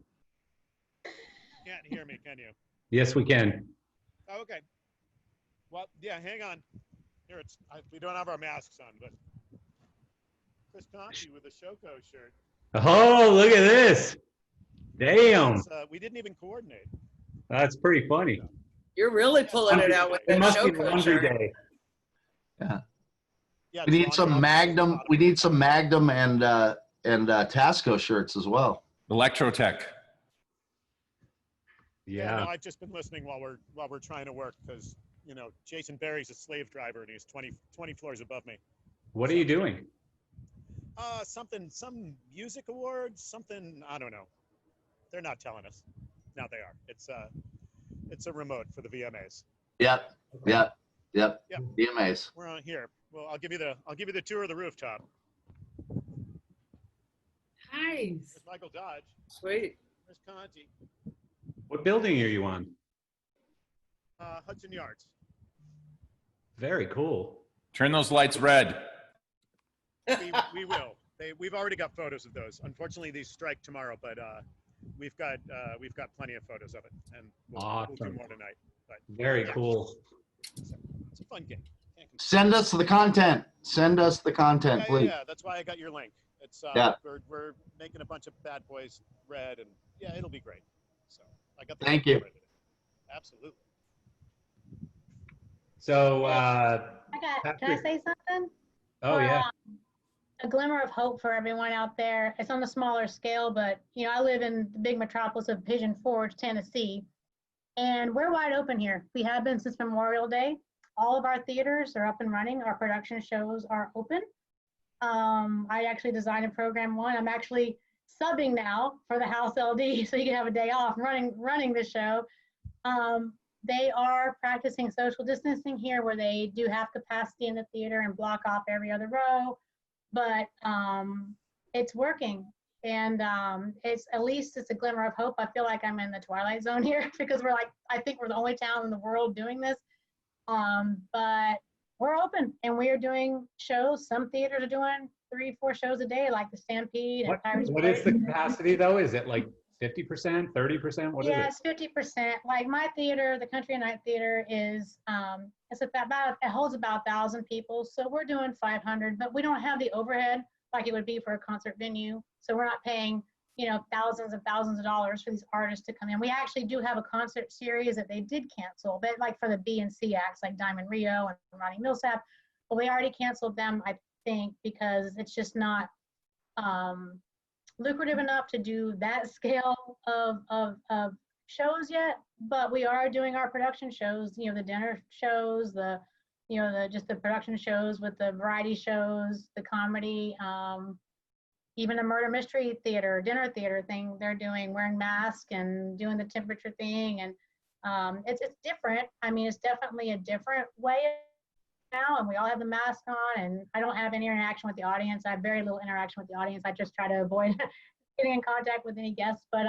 Can't hear me, can you? Yes, we can. Oh, okay. Well, yeah, hang on. Here, we don't have our masks on, but Chris Conti with a Shoko shirt. Oh, look at this. Damn. We didn't even coordinate. That's pretty funny. You're really pulling it out with It that must be Shoko laundry shirt. day. Yeah. We need some Magnum. We need some Magnum and Tasco shirts as well. Electrotech. Yeah. No, I've just been listening while we're trying to work because Jason Berry's a slave driver and he's 20 floors above me. What are you doing? Some music awards, something, I don't know. They're not telling us. Now they are. It's a remote for the VMAs. Yep. VMAs. We're on here. Well, I'll give you the tour of the rooftop. Nice. There's Michael Dodge. Sweet. There's Conti. What building are you on? Hudson Yards. Very cool. Turn those lights red. We will. We've already got photos of those. Unfortunately, these strike tomorrow, but we've got plenty of photos of it, and we'll do Awesome. more tonight. But Very yeah, cool. It's a fun game. Send us the content. Send us the content, Yeah, please. yeah, that's why I got your link. It's Yeah. we're making a bunch of bad boys red, and yeah, it'll be great. So I got the Thank link you. already. Absolutely. So, Can I Patrick- say something? oh yeah. A glimmer of hope for everyone out there. It's on a smaller scale, but I live in the big metropolis of Pigeon Forge, Tennessee, and we're wide open here. We have been since Memorial Day. All of our theaters are up and running. Our production shows are open. I actually designed and programmed one. I'm actually subbing now for the House LD, so you can have a day off running the show. They are practicing social distancing here, where they do have capacity in the theater and block off every other row, but it's working, and it's at least it's a glimmer of hope. I feel like I'm in the twilight zone here because I think we're the only town in the world doing this, but we're open and we are doing shows. Some theaters are doing 3-4 shows a day, like the Stampede and Pirates What is the Parade. capacity though? Is it like 50%, 30%? What is Yeah, it? it's 50%. Like my theater, the Country and Night Theater, is it holds about 1,000 people. So we're doing 500, but we don't have the overhead like it would be for a concert venue. So we're not paying thousands and thousands of dollars for these artists to come in. We actually do have a concert series that they did cancel, but like for the B and C acts like Diamond Rio and Ronnie Millsap, but we already canceled them, I think, because it's just not lucrative enough to do that scale of shows yet. But we are doing our production shows, the dinner shows, the just the production shows with the variety shows, the comedy, even a murder mystery theater, dinner theater thing they're doing, wearing masks and doing the temperature thing. And it's different. I mean, it's definitely a different way now, and we all have the mask on, and I don't have any interaction with the audience. I have very little interaction with the audience. I just try to avoid getting in contact with any guests, but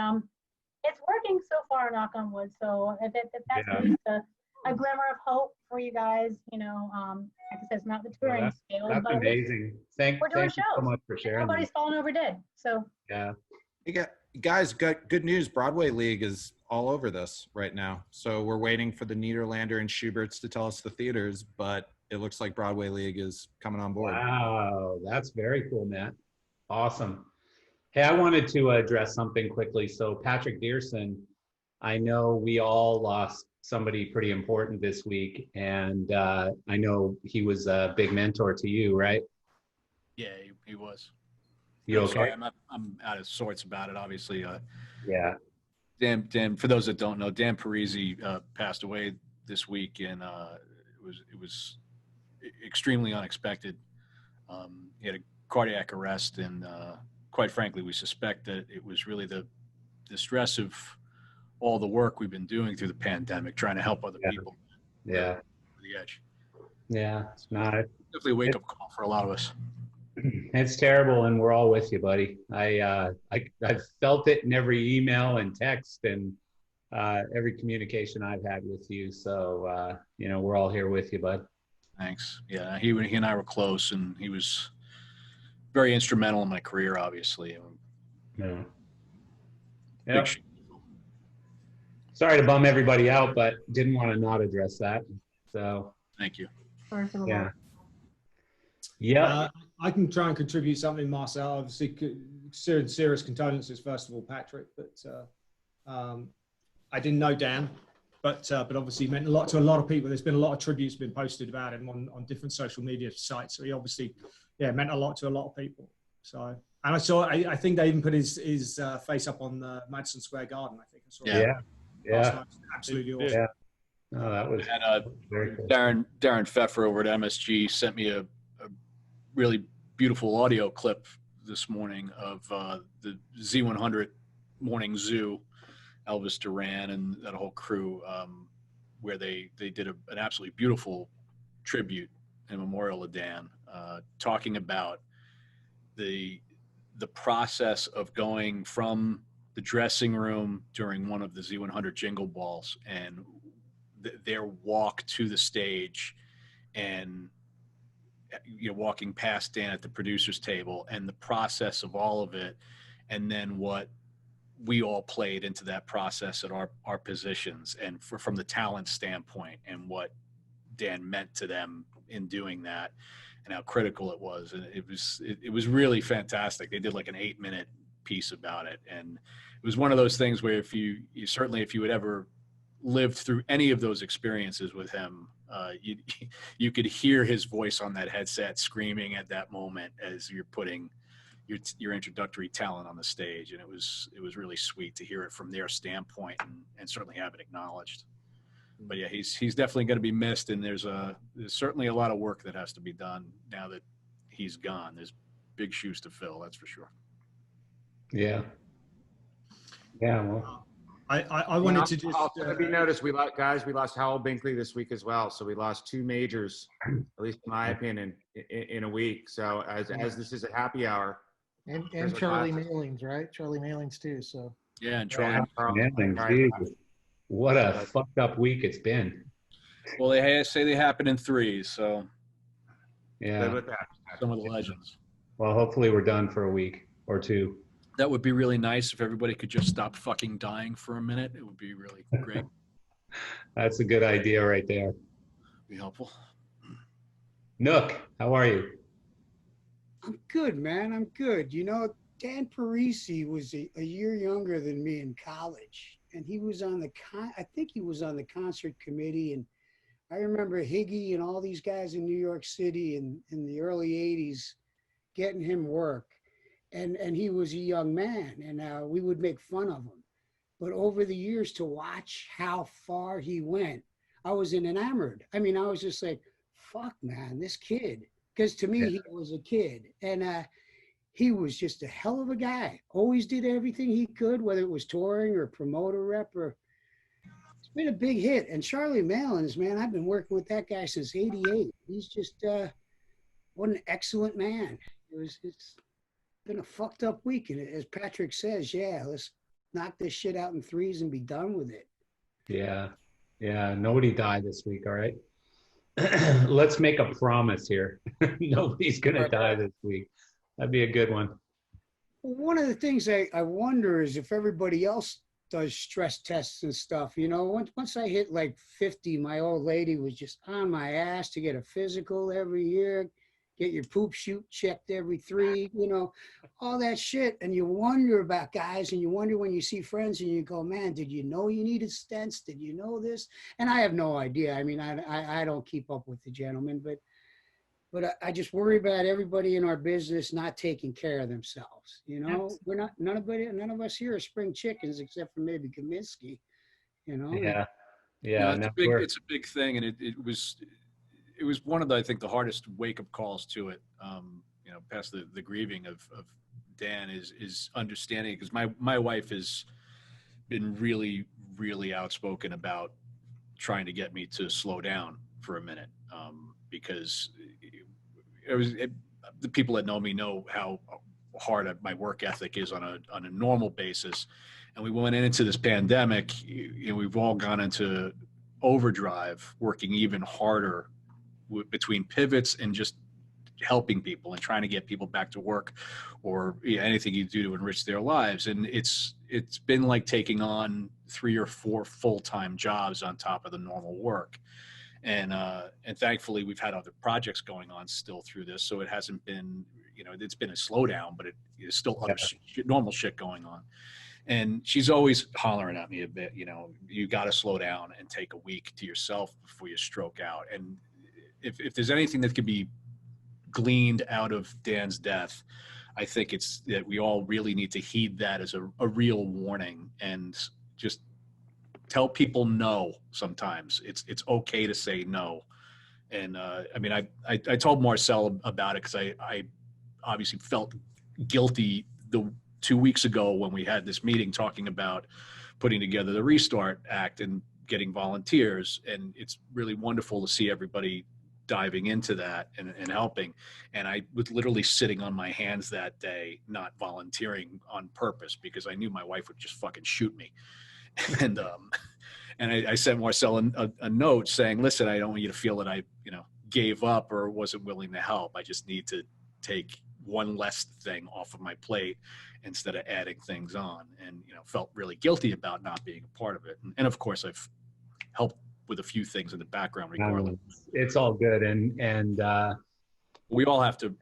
it's working so far, knock on wood. So if that's at least a glimmer of hope for you guys, like I said, it's not the touring scale, That's but at least amazing. we're doing Thank you shows. so much for sharing. Nobody's falling over dead. So Yeah. Guys, got good news. Broadway League is all over this right now. So we're waiting for the Niederlander and Schuberts to tell us the theaters, but it looks like Broadway League is coming on board. Wow, that's very cool, Matt. Awesome. Hey, I wanted to address something quickly. So Patrick Dearson, I know we all lost somebody pretty important this week, and I know he was a big mentor to you, right? Yeah, he was. You I'm okay? sorry, I'm out of sorts about it, obviously. Yeah. Dan, for those that don't know, Dan Parisi passed away this week, and it was extremely unexpected. He had a cardiac arrest, and quite frankly, we suspect that it was really the stress of all the work we've been doing through the pandemic, trying to help other people. Yeah. Over the edge. Yeah. It's not. Definitely a wake-up call for a lot of us. It's terrible, and we're all with you, buddy. I've felt it in every email and text and every communication I've had with you. So we're all here with you, bud. Thanks. Yeah, he and I were close, and he was very instrumental in my career, obviously. Yeah. Big Yep. Sorry to bum everybody out, but didn't want to not address that. So thank you. Yeah. Yeah. I can try and contribute something, Marcel. Obviously, serious condolences, first of all, Patrick. But I didn't know Dan, but obviously he meant a lot to a lot of people. There's been a lot of tributes been posted about him on different social media sites. So he obviously, meant a lot to a lot of people. So, and I think they even put his face up on the Madison Square Garden. I think I saw. Yeah. Last night. Absolutely awesome. Yeah. Oh, that was very cool. Darren Pfeffer over at MSG sent me a really beautiful audio clip this morning of the Z100 Morning Zoo, Elvis Duran and that whole crew, where they did an absolutely beautiful tribute and memorial of Dan, talking about the the process of going from the dressing room during one of the Z100 Jingle Balls and their walk to the stage, and walking past Dan at the producer's table, and the process of all of it, and then what we all played into that process at our positions, and from the talent standpoint, and what Dan meant to them in doing that, and how critical it was. And it was really fantastic. They did like an 8-minute piece about it, and it was one of those things where if you would ever lived through any of those experiences with him, you could hear his voice on that headset screaming at that moment as you're putting your introductory talent on the stage. And it was really sweet to hear it from their standpoint, and certainly have it acknowledged. But yeah, he's definitely going to be missed, and there's certainly a lot of work that has to be done now that he's gone. There's big shoes to fill, that's for sure. Yeah. Well, I wanted to just. Also, be noticed, we lost Howell Binkley this week as well. So we lost 2 majors, at least in my opinion, in a week. So as this is a happy hour. And Charlie Mailings, right? Charlie Mailings too. So. Yeah, and Charlie Mailings. Jesus. What a fucked up week it's been. Well, they say they happen in 3s, so. Yeah. Some of the legends. Well, hopefully we're done for a week or 2. That would be really nice if everybody could just stop fucking dying for a minute. It would be really great. That's a good idea right there. Be helpful. Nook, how are you? I'm good, man. I'm good. You know, Dan Parisi was a year younger than me in college, and he was on I think he was on the concert committee. And I remember Higgy and all these guys in New York City in the early 80s getting him work. And he was a young man, and we would make fun of him. But over the years, to watch how far he went, I was enamored. I mean, I was just like, fuck, man, this kid. Because to me, he was a kid. And he was just a hell of a guy. Always did everything he could, whether it was touring or promoter rep. It's been a big hit. And Charlie Mailings, man, I've been working with that guy since '88. He's just, what an excellent man. It's been a fucked up week, and as Patrick says, let's knock this shit out in 3s and be done with it. Yeah, nobody died this week. All right. Let's make a promise here. Nobody's gonna die this week. That'd be a good one. One of the things I wonder is if everybody else does stress tests and stuff. You know, once I hit like 50, my old lady was just on my ass to get a physical every year, get your poop chute checked every 3, you know, all that shit. And you wonder about guys, and you wonder when you see friends and you go, man, did you know you needed stents? Did you know this? And I have no idea. I mean, I don't keep up with the gentleman, but I just worry about everybody in our business not taking care of themselves. You know, we're not, none of us here are spring chickens except for maybe Kaminsky, you know? Yeah. No, it's a big thing. And it was one of the, I think, the hardest wake-up calls to it, you know, past the grieving of Dan is understanding, because my wife has been really, really outspoken about trying to get me to slow down for a minute, because the people that know me know how hard my work ethic is on a normal basis. And we went into this pandemic, you know, we've all gone into overdrive, working even harder between pivots and just helping people and trying to get people back to work, or anything you do to enrich their lives. And it's been like taking on 3 or 4 full-time jobs on top of the normal work. And thankfully we've had other projects going on still through this. So it hasn't been, you know, it's been a slowdown, but it is still other normal shit going on. And she's always hollering at me a bit, you know, you got to slow down and take a week to yourself before you stroke out. And if there's anything that could be gleaned out of Dan's death, I think it's that we all really need to heed that as a real warning, and just tell people no. Sometimes it's okay to say no. And I mean, I told Marcel about it because I obviously felt guilty 2 weeks ago when we had this meeting talking about putting together the Restart Act and getting volunteers. And it's really wonderful to see everybody diving into that and helping. And I was literally sitting on my hands that day, not volunteering on purpose because I knew my wife would just fucking shoot me. And I sent Marcel a note saying, listen, I don't want you to feel that I, gave up or wasn't willing to help. I just need to take one less thing off of my plate instead of adding things on, and, felt really guilty about not being a part of it. And of course I've helped with a few things in the background regardless. It's all good. And we all have to,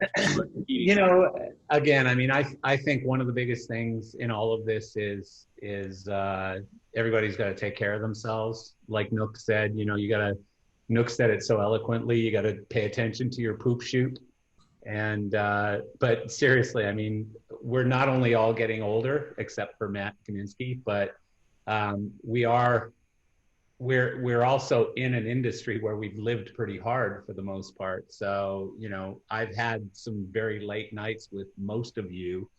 again, I mean, I think one of the biggest things in all of this is everybody's got to take care of themselves. Like Nook said, Nook said it so eloquently, you got to pay attention to your poop chute. And, but seriously, I mean, we're not only all getting older, except for Matt Kaminsky, but we're also in an industry where we've lived pretty hard for the most part. So, I've had some very late nights with most of you,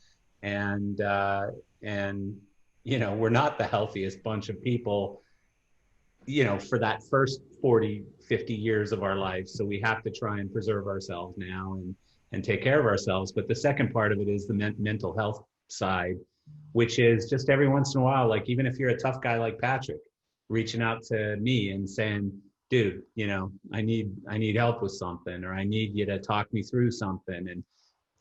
and we're not the healthiest bunch of people, for that first 40, 50 years of our lives. So we have to try and preserve ourselves now and take care of ourselves. But the second part of it is the mental health side, which is just every once in a while, like even if you're a tough guy like Patrick, reaching out to me and saying, dude, I need help with something, or I need you to talk me through something. And,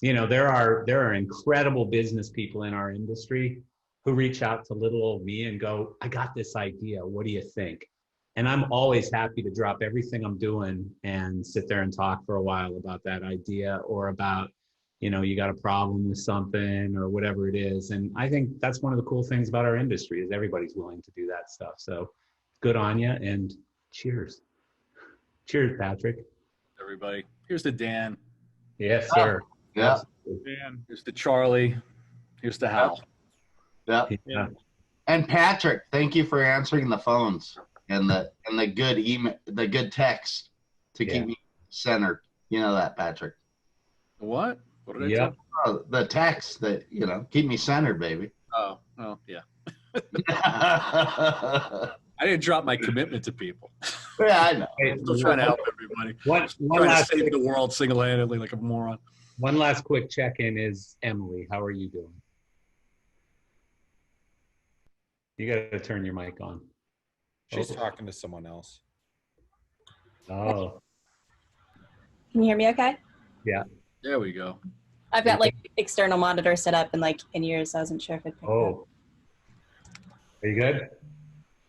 there are incredible business people in our industry who reach out to little old me and go, I got this idea. What do you think? And I'm always happy to drop everything I'm doing and sit there and talk for a while about that idea, or about, you got a problem with something or whatever it is. And I think that's one of the cool things about our industry is everybody's willing to do that stuff. So good on you, and cheers. Cheers, Patrick. Everybody. Here's to Dan. Yes, sir. Yeah. Dan. Here's to Charlie. Here's to Hal. Yeah. And Patrick, thank you for answering the phones and the good email, the good text to keep me centered. You know that, Patrick. What? What did I do? Oh, the text that, keep me centered, baby. Oh, yeah. I didn't drop my commitment to people. Yeah, I know. I'm still trying to help everybody. One trying last to save the world single-handedly like a moron. One last quick check-in is Emily. How are you doing? You got to turn your mic on. She's talking to someone else. Oh. Can you hear me okay? Yeah. There we go. I've got like external monitor set up and like in ears, so I wasn't sure if it picked up. Oh. Are you good?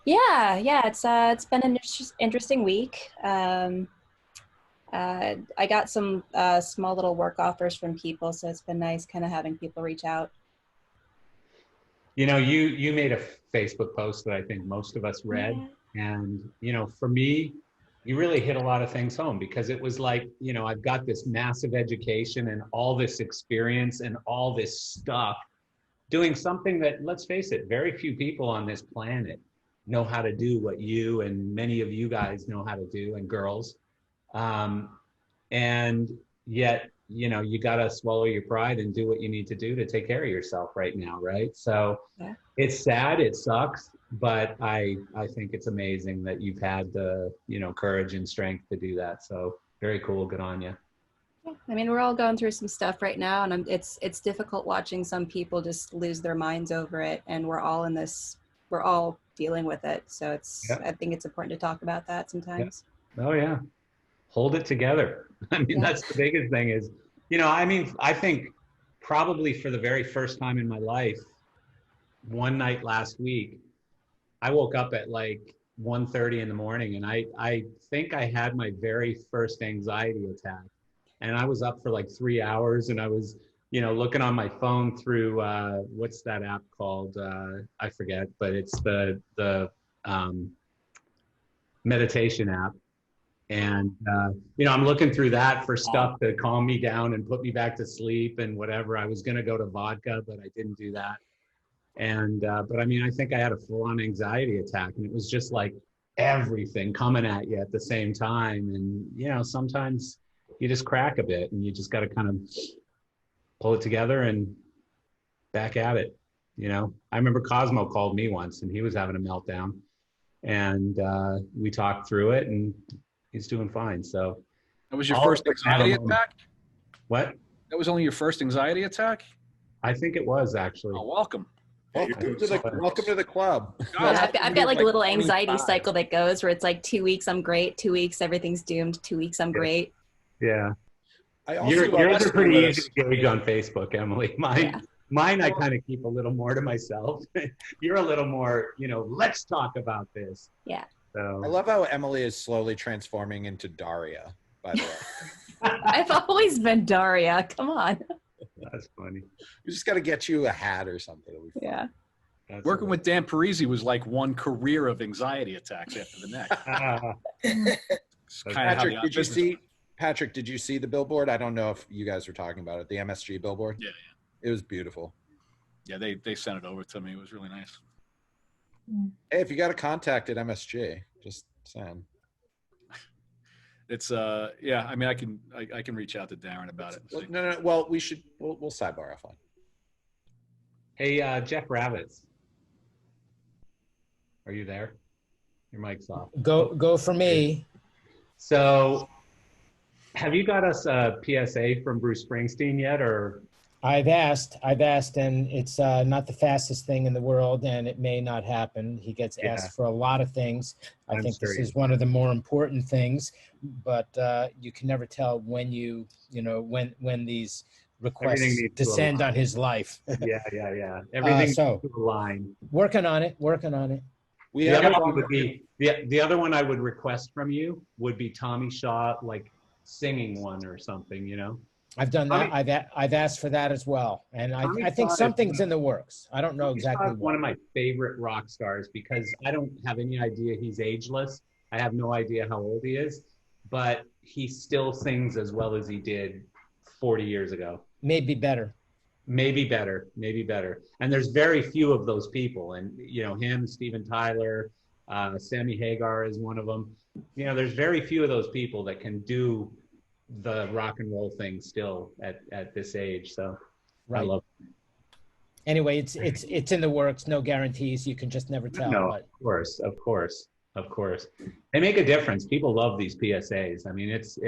Yeah, it's been an interesting week. I got some small little work offers from people, so it's been nice kind of having people reach out. You made a Facebook post that I think most of us read. Yeah. And, for me, you really hit a lot of things home, because it was like, I've got this massive education and all this experience and all this stuff doing something that, let's face it, very few people on this planet know how to do what you and many of you guys know how to do, and girls. And yet, you got to swallow your pride and do what you need to do to take care of yourself right now, right? So It's sad, it sucks, but I think it's amazing that you've had the, courage and strength to do that. So very cool, good on you. Yeah. I mean, we're all going through some stuff right now, and it's difficult watching some people just lose their minds over it, and we're all dealing with it. So I think it's important to talk about that sometimes. Yeah. Oh yeah. Hold it together. I mean, that's the biggest thing is, I think probably for the very first time in my life, one night last week, I woke up at like 1:30 in the morning, and I think I had my very first anxiety attack. And I was up for like 3 hours, and I was, looking on my phone through, what's that app called? I forget, but it's the meditation app. And, I'm looking through that for stuff to calm me down and put me back to sleep and whatever. I was going to go to vodka, but I didn't do that. And, but I think I had a full-on anxiety attack, and it was just like everything coming at you at the same time. And, sometimes you just crack a bit, and you just got to kind of pull it together and back at it. I remember Cosmo called me once, and he was having a meltdown, and we talked through it, and he's doing fine. So That was your All first of us have a anxiety moment. attack? What? That was only your first anxiety attack? I think it was actually. Oh, welcome. Welcome to the club. Yeah, I've got like a little anxiety 25. cycle that goes where it's like 2 weeks I'm great, 2 weeks everything's doomed, 2 weeks I'm great. Yeah. I also Yours are pretty easy to gauge on Facebook, Emily. Mine I kind of keep a little more to myself. You're a little more, let's talk about this. Yeah. So I love how Emily is slowly transforming into Daria, by the way. I've always been Daria. Come on. That's funny. We just got to get you a hat or something. Yeah. Working with Dan Parisi was like one career of anxiety attacks after the next. It's kinda how Patrick, the did you business- see? Patrick, did you see the billboard? I don't know if you guys were talking about it. The MSG billboard. Yeah, It was beautiful. yeah. They sent it over to me. It was really nice. Hey, if you got a contact at MSG, just send. It's yeah. I mean, I can reach out to Darren about it. and see. No. Well, we'll sidebar offline. Hey, Jeff Ravitz. Are you there? Your mic's off. Go for me. So, have you got us a PSA from Bruce Springsteen yet, or? I've asked, and it's not the fastest thing in the world, and it may not happen. He gets Yeah. asked for a lot of things. I I'm think sure this he is one of the more important things, but you can never tell when when these requests Everything needs to descend align. on his life. Yeah. Everything so- needs to align. Working on it. The other one would be the other one I would request from you would be Tommy Shaw, like singing one or something. I've done that. I've asked for that as well, and Tommy I think Shaw is something's one- in the works. I don't know Tommy Shaw exactly is one of what. my favorite rock stars because I don't have any idea he's ageless. I have no idea how old he is, but he still sings as well as he did 40 years ago. Maybe better. Maybe better. And there's very few of those people. And, him, Steven Tyler, Sammy Hagar is one of them. There's very few of those people that can do the rock and roll thing still at this age. So I Right. love it. Anyway, it's in the works. No guarantees. You can just never tell. No, But of course. They make a difference. People love these PSAs. I mean, it's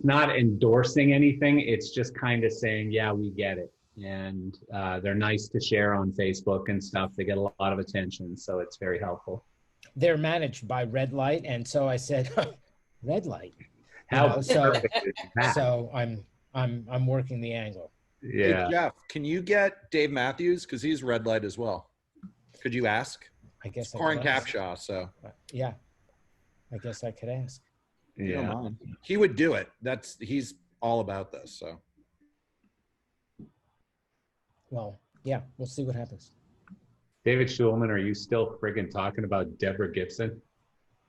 not endorsing anything. It's just kind of saying, yeah, we get it. And they're nice to share on Facebook and stuff. They get a lot of attention. So it's very helpful. they're managed by Red Light, and so I said, Red Light. How so perfect is that? so I'm working the angle. Hey, Jeff, can you get Dave Matthews? Because he's Red Light as well. Could you ask? I guess I Corin could ask. Capshaw, so. Yeah, I guess I could ask. You don't mind. He would do it. He's all about this, so. Well, yeah, we'll see what happens. David Schulman, are you still friggin' talking about Deborah Gibson?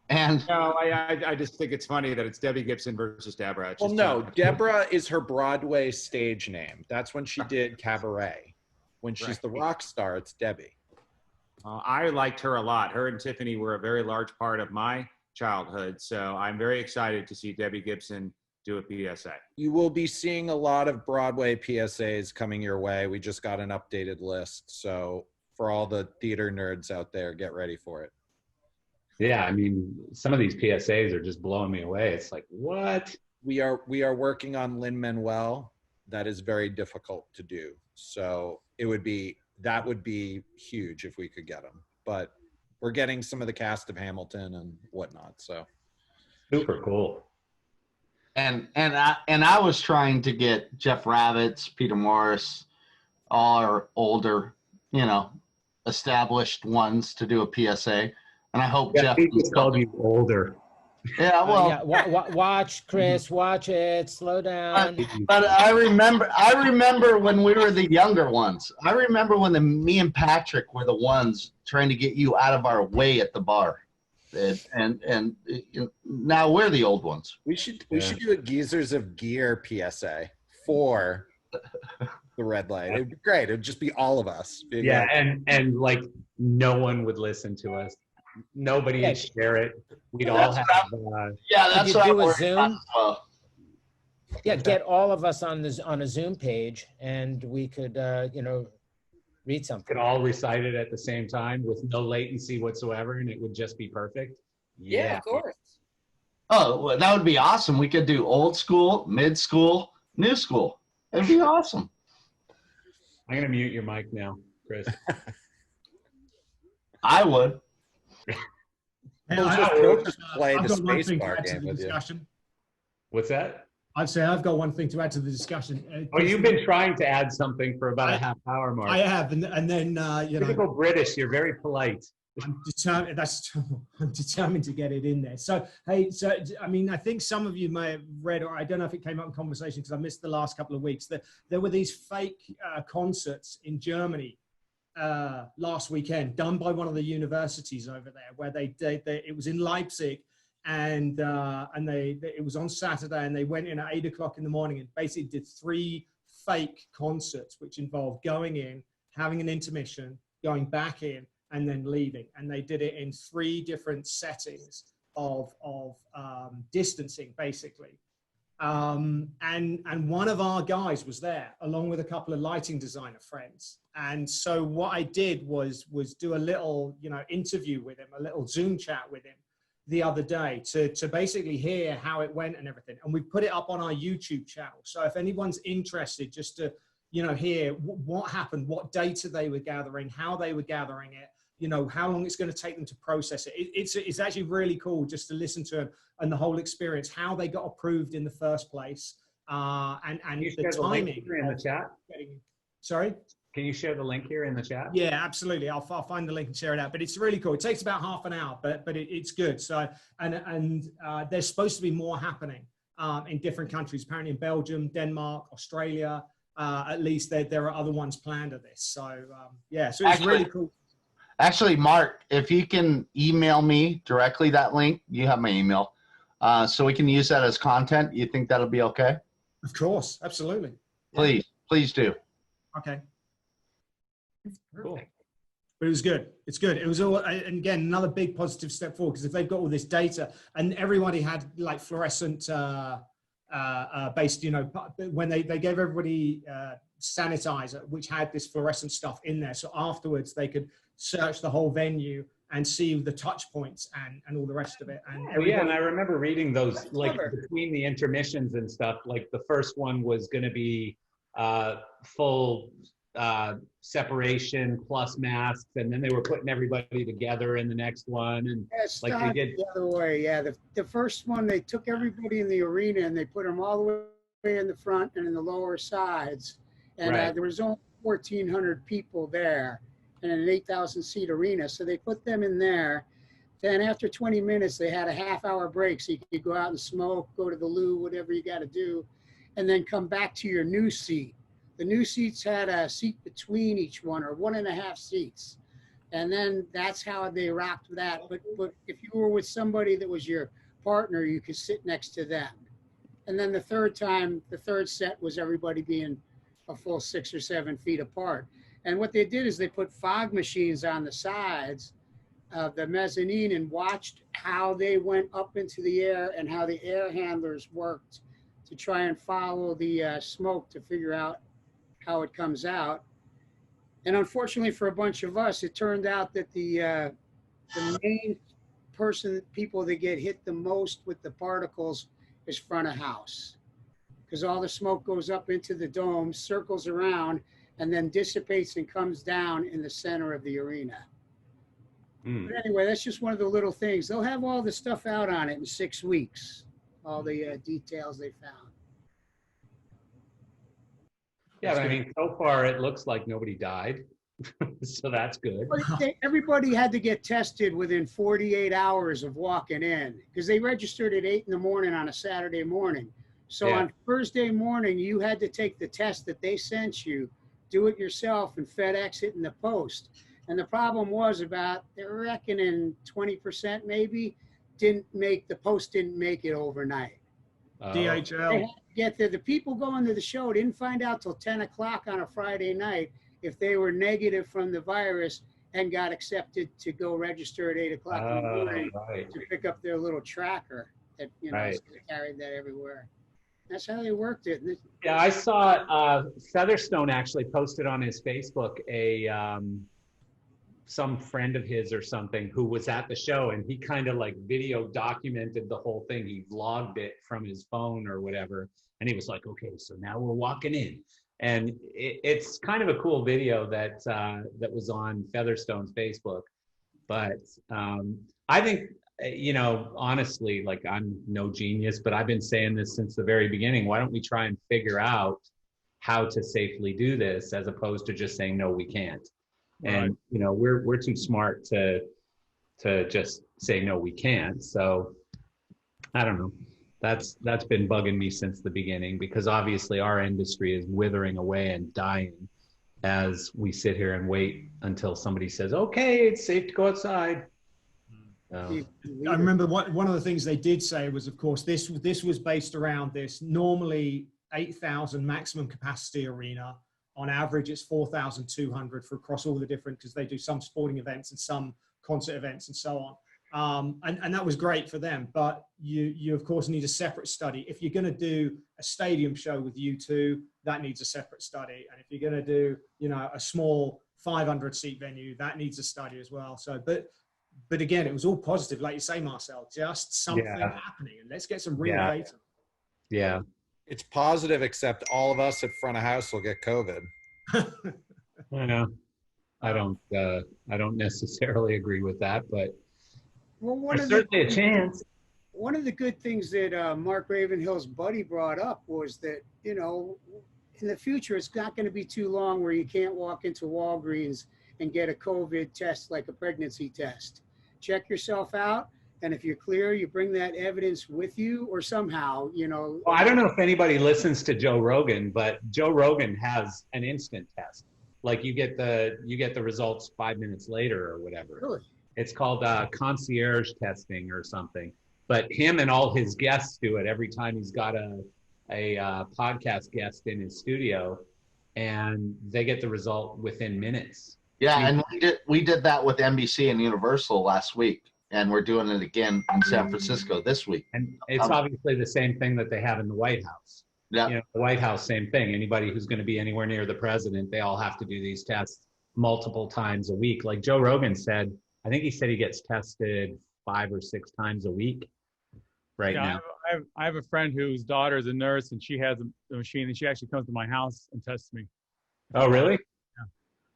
And no, I just think it's funny that it's Debbie Gibson versus Deborah. It's Well, just no, Deborah is her Broadway stage name. That's when she did Cabaret. When she's Right. the rock star, it's Debbie. I liked her a lot. Her and Tiffany were a very large part of my childhood. So I'm very excited to see Debbie Gibson do a PSA. You will be seeing a lot of Broadway PSAs coming your way. We just got an updated list. So for all the theater nerds out there, get ready for it. Yeah, I mean, some of these PSAs are just blowing me away. It's like, what? We are working on Lin-Manuel. That is very difficult to do. So that would be huge if we could get him. But we're getting some of the cast of Hamilton and whatnot. So super cool. And I was trying to get Jeff Ravitz, Peter Morris, all our older, established ones to do a PSA. And I hope Jeff he just called you older. Yeah, well, Watch, Chris. Watch it. Slow down. But I remember when we were the younger ones. I remember when me and Patrick were the ones trying to get you out of our way at the bar, and now we're the old ones. we should do a Geezers of Gear PSA for the Red Light. It'd be great. It'd just be all of us. Be Yeah, like- and like no one would listen to us. Nobody would share it. We'd all have. Could you do a Zoom? Yeah, get all of us on a Zoom page, and we could, read something. Could all recite it at the same time with no latency whatsoever, and it would just be perfect. Yeah, of course. Oh, well, that would be awesome. We could do old school, mid school, new school. It'd be awesome. I'm gonna mute your mic now, Chris. I would. We'll just play I've the got one space thing to bar add to game the with you. discussion. What's that? I'd say I've got one thing to add to the discussion. Oh, you've been trying to add something for about a half hour, Mark. I have, and then you know, Typical British. You're very polite. I'm determined. I'm determined to get it in there. So, hey, I mean, I think some of you may have read, or I don't know if it came up in conversation because I missed the last couple of weeks. That there were these fake concerts in Germany last weekend, done by one of the universities over there, where they it was in Leipzig, and it was on Saturday, and they went in at 8 o'clock in the morning and basically did 3 fake concerts, which involved going in, having an intermission, going back in, and then leaving. And they did it in 3 different settings of distancing, basically. And one of our guys was there, along with a couple of lighting designer friends. And so what I did was do a little, you know, interview with him, a little Zoom chat with him the other day to basically hear how it went and everything. And we put it up on our YouTube channel. So if anyone's interested, just to, you know, hear what happened, what data they were gathering, how they were gathering it, you know, how long it's going to take them to process it. It's actually really cool just to listen to them and the whole experience, how they got approved in the first place, and the timing. In the chat? Sorry? Can you share the link here in the chat? Yeah, absolutely. I'll find the link and share it out. But it's really cool. It takes about half an hour, but it's good. So and there's supposed to be more happening in different countries. Apparently in Belgium, Denmark, Australia. At least there are other ones planned of this. So yeah, so it's really cool. Actually, Mark, if you can email me directly that link, you have my email, so we can use that as content. You think that'll be okay? Of course, absolutely. Please do. Okay. Cool. But it was good. It's good. It was all, and again, another big positive step forward, because if they've got all this data and everybody had like fluorescent based, you know, when they gave everybody sanitizer, which had this fluorescent stuff in there. So afterwards they could search the whole venue and see the touch points and all the rest of it. And yeah, and I remember reading those, like between the intermissions and stuff, like the first one was going to be full separation plus masks, and then they were putting everybody together in the next one, and like they did the other way. Yeah, the first one, they took everybody in the arena and they put them all the way in the front and in the lower sides, and there was only 1,400 people there in an 8,000 seat arena, so they put them in there. Then after 20 minutes they had a half-hour break, so you could go out and smoke, go to the loo, whatever you got to do, and then come back to your new seat. The new seats had a seat between each one, or 1.5 seats. And then that's how they rocked that. But if you were with somebody that was your partner, you could sit next to them. And then the third set was everybody being a full 6 or 7 feet apart. And what they did is they put fog machines on the sides of the mezzanine and watched how they went up into the air and how the air handlers worked to try and follow the smoke to figure out how it comes out. And unfortunately for a bunch of us, it turned out that the main people that get hit the most with the particles is front of house, because all the smoke goes up into the dome, circles around, and then dissipates and comes down in the center of the arena. But anyway, that's just one of the little things. They'll have all the stuff out on it in 6 weeks, all the details they found. Yeah, I mean, so far it looks like nobody died, so that's good. Everybody had to get tested within 48 hours of walking in, because they registered at 8 in the morning on a Saturday morning. So on Thursday morning, you had to take the test that they sent you, do it yourself, and FedEx it in the post. And the problem was about, they're reckoning 20% maybe the post didn't make it overnight. DHL. Get there. The people going to the show didn't find out till 10 o'clock on a Friday night if they were negative from the virus and got accepted to go register at 8 o'clock in the morning to pick up their little tracker that, you know, so they carried that everywhere. That's how they worked it. Yeah, I saw Featherstone actually posted on his Facebook some friend of his or something who was at the show, and he kind of like video documented the whole thing. He vlogged it from his phone or whatever. And he was like, okay, so now we're walking in. And it's kind of a cool video that was on Featherstone's Facebook. But I think, honestly, like, I'm no genius, but I've been saying this since the very beginning. Why don't we try and figure out how to safely do this, as opposed to just saying, no, we can't. Right. And, we're too smart to just say, no, we can't. So I don't know. That's been bugging me since the beginning, because obviously our industry is withering away and dying as we sit here and wait until somebody says, okay, it's safe to go outside. I remember one of the things they did say was, of course, this was based around this normally 8,000 maximum capacity arena. On average, it's 4,200 for across all the different, because they do some sporting events and some concert events and so on. And that was great for them, but you of course need a separate study. If you're going to do a stadium show with U2, that needs a separate study. And if you're going to do, a small 500 seat venue, that needs a study as well. So, but again, it was all positive, like you say, Marcel, just something happening, and let's get some real data. Yeah. It's positive, except all of us at front of house will get COVID. I know. I don't necessarily agree with that, but Well, there's certainly a chance. One of the good things that Mark Ravenhill's buddy brought up was that, in the future, it's not going to be too long where you can't walk into Walgreens and get a COVID test like a pregnancy test. Check yourself out. And if you're clear, you bring that evidence with you, or somehow, Well, I don't know if anybody listens to Joe Rogan, but Joe Rogan has an instant test. Like you get the results 5 minutes later or whatever. Really? It's called concierge testing or something. But him and all his guests do it every time he's got a podcast guest in his studio, and they get the result within minutes. Yeah, and we did that with NBC and Universal last week, and we're doing it again in San Francisco this week. And it's obviously the same thing that they have in the White House. Yeah. The White House, same thing. Anybody who's going to be anywhere near the president, they all have to do these tests multiple times a week. Like Joe Rogan said, I think he said he gets tested 5 or 6 times a week now. I have a friend whose daughter is a nurse, and she has a machine, and she actually comes to my house and tests me. Oh, really?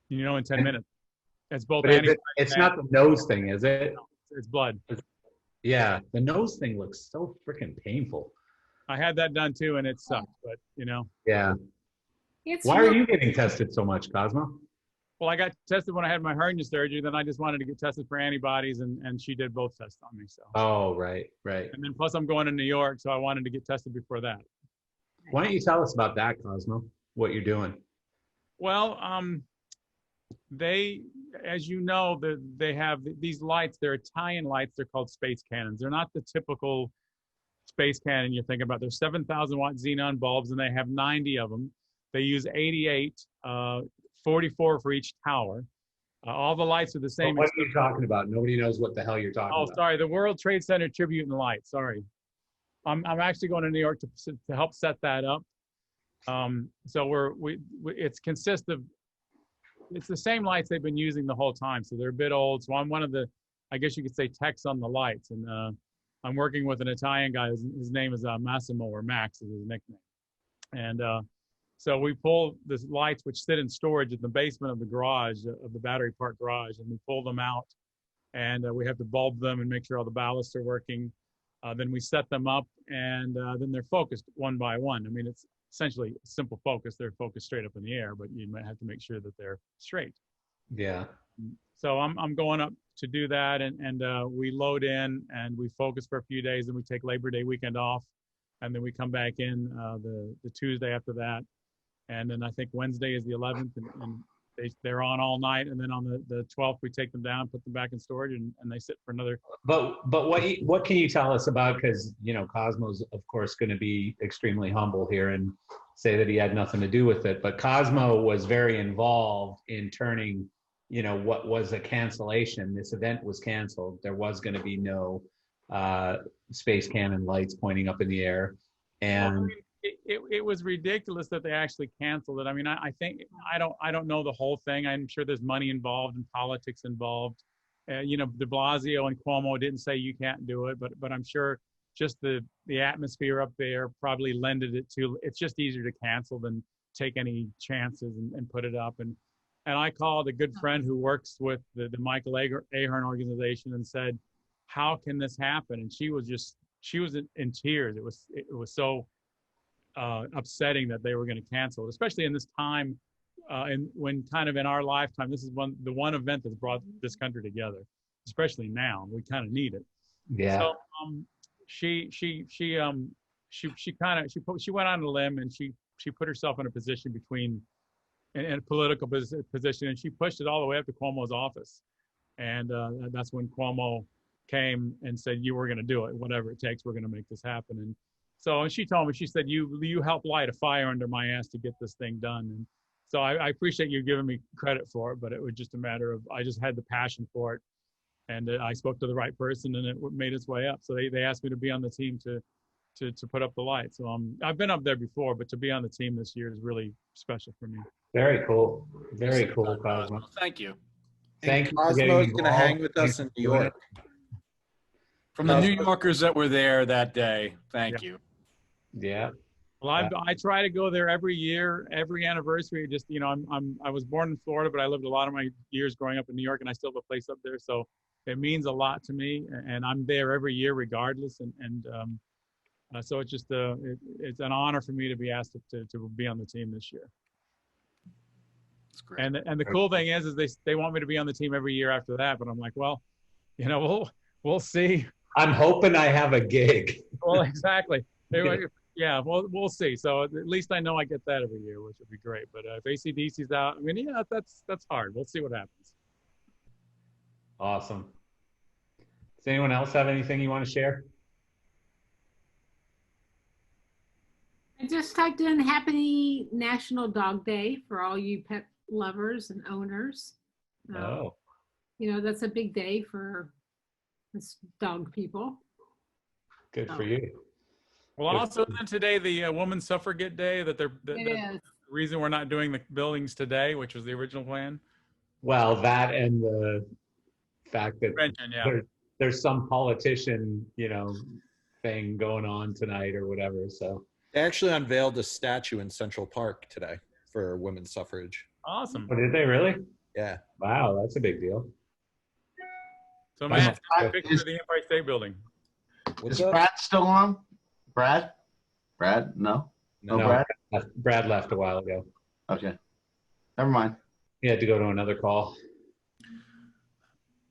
Yeah. In 10 minutes. It's both. But it's not the nose thing, is it? No, it's blood. Yeah, the nose thing looks so freaking painful. I had that done too, and it sucked, but Yeah. It's Why are you getting tested so much, Cosmo? Well, I got tested when I had my hernia surgery. Then I just wanted to get tested for antibodies, and she did both tests on me. So. Oh, right. And then plus I'm going to New York, so I wanted to get tested before that. Why don't you tell us about that, Cosmo? What you're doing? Well, they, as you know, they have these lights. They're Italian lights. They're called space cannons. They're not the typical space cannon you're thinking about. They're 7,000 watt xenon bulbs, and they have 90 of them. They use 88. 44 for each tower. All the lights are the same. What are you talking about? Nobody knows what the hell you're talking about. Oh, sorry. The World Trade Center Tribute and Light. Sorry. I'm actually going to New York to help set that up. So it's the same lights they've been using the whole time. So they're a bit old. So I'm one of the, I guess you could say, techs on the lights. And I'm working with an Italian guy. His name is Massimo, or Max is his nickname. And so we pull the lights, which sit in storage in the basement of the garage, of the battery park garage, and we pull them out, and we have to bulb them and make sure all the ballasts are working. Then we set them up, and then they're focused one by one. I mean, it's essentially a simple focus. They're focused straight up in the air, but you might have to make sure that they're straight. Yeah. So I'm going up to do that, and we load in, and we focus for a few days, and we take Labor Day weekend off, and then we come back in the Tuesday after that. And then I think Wednesday is the 11th, and they're on all night. And then on the 12th, we take them down, put them back in storage, and they sit for another. But what can you tell us about? Because Cosmo's of course going to be extremely humble here and say that he had nothing to do with it. But Cosmo was very involved in turning, what was a cancellation. This event was canceled. There was going to be no space cannon lights pointing up in the air. And it was ridiculous that they actually canceled it. I mean, I think I don't know the whole thing. I'm sure there's money involved and politics involved. You know, De Blasio and Cuomo didn't say you can't do it, but I'm sure just the atmosphere up there probably lended it to. It's just easier to cancel than take any chances and put it up. And I called a good friend who works with the Michael Ahern organization and said, how can this happen? And she was in tears. It was so upsetting that they were going to cancel it, especially in this time, and when kind of in our lifetime, this is the one event that's brought this country together, especially now. We kind of need it. Yeah. So she went on a limb, and she put herself in a position in a political position, and she pushed it all the way up to Cuomo's office. And that's when Cuomo came and said, you were going to do it, whatever it takes, we're going to make this happen. And so she told me, she said, you helped light a fire under my ass to get this thing done. And so I appreciate you giving me credit for it, but it was just a matter of, I just had the passion for it. And I spoke to the right person, and it made its way up. So they asked me to be on the team to put up the light. So I've been up there before, but to be on the team this year is really special for me. Very cool. Very cool, Cosmo. Thank you. Thank you. Cosmo's going to hang with us in New York. From the New Yorkers that were there that day, thank you. Yeah. Well, I try to go there every year, every anniversary. Just, you know, I was born in Florida, but I lived a lot of my years growing up in New York, and I still have a place up there. So it means a lot to me, and I'm there every year regardless. So it's just it's an honor for me to be asked to be on the team this year. That's great. And the cool thing is they want me to be on the team every year after that, but I'm like, well, you know, we'll see. I'm hoping I have a gig. Well, exactly. Yeah, well, we'll see. So at least I know I get that every year, which would be great. But if AC/DC's out, I mean, yeah, that's hard. We'll see what happens. Awesome. Does anyone else have anything you want to share? I just typed in Happy National Dog Day for all you pet lovers and owners. Oh. You know, that's a big day for us dog people. Good for you. Well, also then today, the Women's Suffragette Day, that's the reason we're not doing the buildings today, which was the original plan. Well, that and the fact that yeah. there's some politician, you know, thing going on tonight or whatever. So They actually unveiled a statue in Central Park today for women's suffrage. Awesome. Oh, did they really? Yeah. Wow, that's a big deal. So, Matt, take a picture of the Empire State Building. Is Brad still on? Brad? No? No, Brad? Brad left a while ago. Okay. Never mind. He had to go to another call.